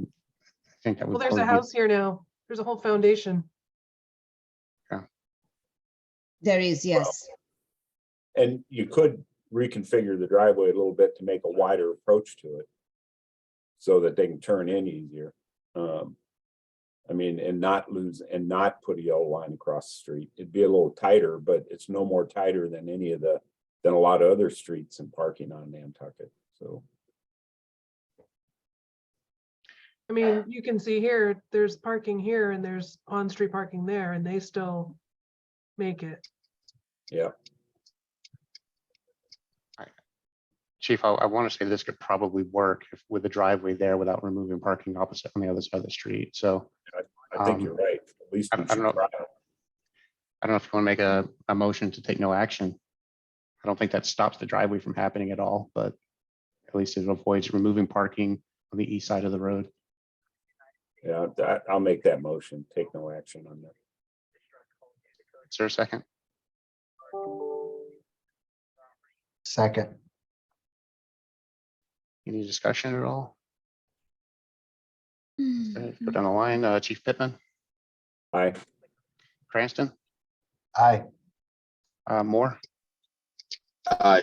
think that would. well, there's a probably be- house here now. There's a whole foundation. There is, yes. And you could reconfigure the driveway a little bit to make a wider approach to it. So that they can turn in easier. And not put a yellow line across the street. It'd be a little tighter, but it's no more tighter than than a lot of other streets and parking on Nantucket, so. I mean, you can see here, there's parking here and there's on-street parking there, and they still make it. Yeah, Chief, I want to say this could probably work with the driveway there without removing parking opposite on the other side of the street. So I think you're right. At least I we don't should know. try. I don't know if you want to make a motion to take no action. I don't think that stops the driveway from happening at all, but at least it avoids removing parking on the east side of the road. Yeah, I'll make that motion. Take no action on that. Is there a second? Second. Any discussion at all? Okay, go down the line. Chief Pittman, Aye. Cranston, Aye. Moore, Aye.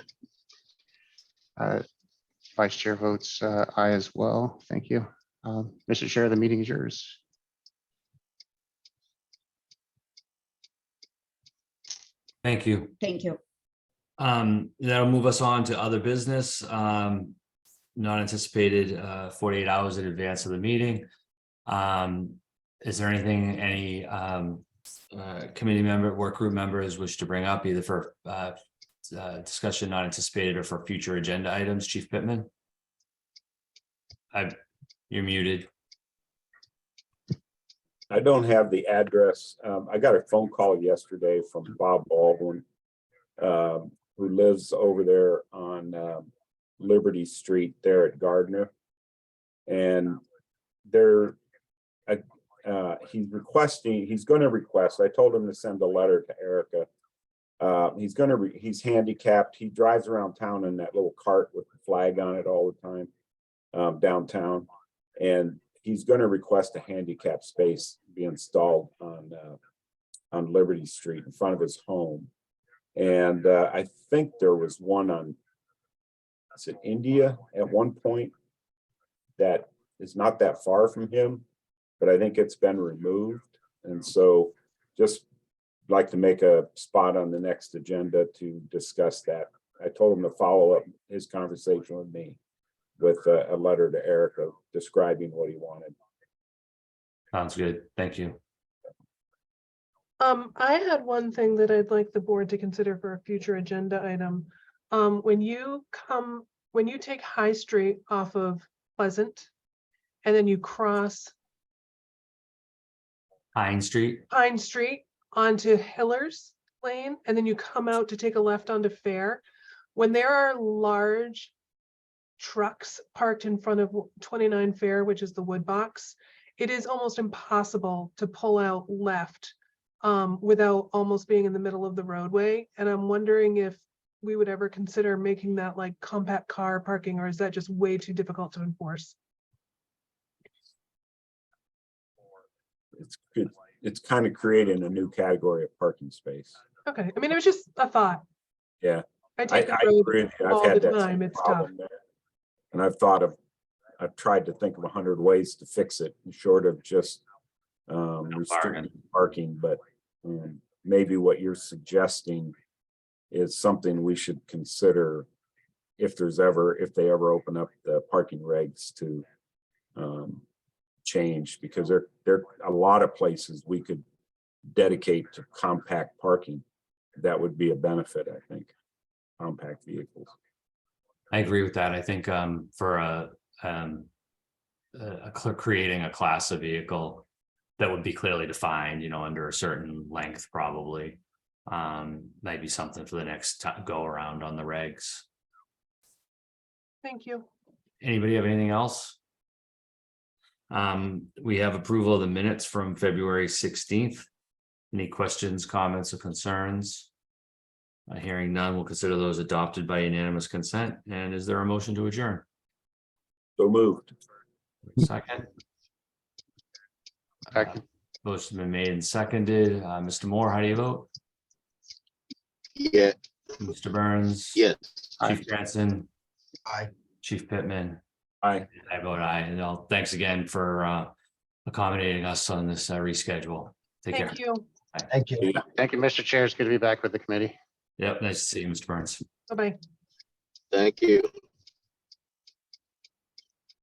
Vice Chair votes aye as well. Thank you. Mr. Chair, the meeting is yours. Thank you. Thank you. That'll move us on to other business, not anticipated 48 hours in advance of the meeting. Is there anything any committee member, work group members wish to bring up either for discussion not anticipated or for future agenda items? Chief Pittman? You're muted. I don't have the address. I got a phone call yesterday from Bob Baldwin, who lives over there on Liberty Street there at Gardner. And he's going to request, I told him to send a letter to Erica. He's handicapped. He drives around town in that little cart with the flag on it all the time, downtown. And he's going to request a handicap space be installed on Liberty Street in front of his home. And I think there was one on, is it India at one point that is not that far from him. but I think it's been removed. And so just like to make a spot on the next agenda to discuss that. I told him to follow up his conversation with me with a letter to Erica describing what he wanted. Sounds good. Thank you. I had one thing that I'd like the board to consider for a future agenda item. When you take High Street off of Pleasant and then you cross Pine Street. Pine Street onto Hillers Lane, and then you come out to take a left onto Fair, when there are large trucks parked in front of 29 Fair, which is the wood box, it is almost impossible to pull out left without almost being in the middle of the roadway. And I'm wondering if we would ever consider making that like compact car parking, or is that just way too difficult to enforce? It's kind of creating a new category of parking space. Okay, I mean, it was just a thought. Yeah. I I take the road agree with you. all I've had the that time, same it's tough. problem there. And I've tried to think of 100 ways to fix it, short of just restricting parking, but maybe what you're suggesting is something we should consider if they ever open up the parking regs to change, because there are a lot of places we could dedicate to compact parking. That would be a benefit, I think, compact vehicles. I agree with that. I think for creating a class of vehicle that would be clearly defined, under a certain length, probably might be something for the next go around on the regs. Thank you. Anybody have anything else? We have approval of the minutes from February 16th. Any questions, comments, or concerns? Hearing none, we'll consider those adopted by unanimous consent. And is there a motion to adjourn? So moved. Second. Second. Motion been made and seconded. Mr. Moore, how do you vote? Yeah, Mr. Burns? yes. Chief Branson? Aye. Chief Pittman? Aye. I vote aye. And thanks again for accommodating us on this reschedule. Take care. Thank you. Thank you. Thank you, Mr. Chair. It's good to be back with the committee. Yep, nice to see you, Mr. Burns. Bye-bye. Thank you.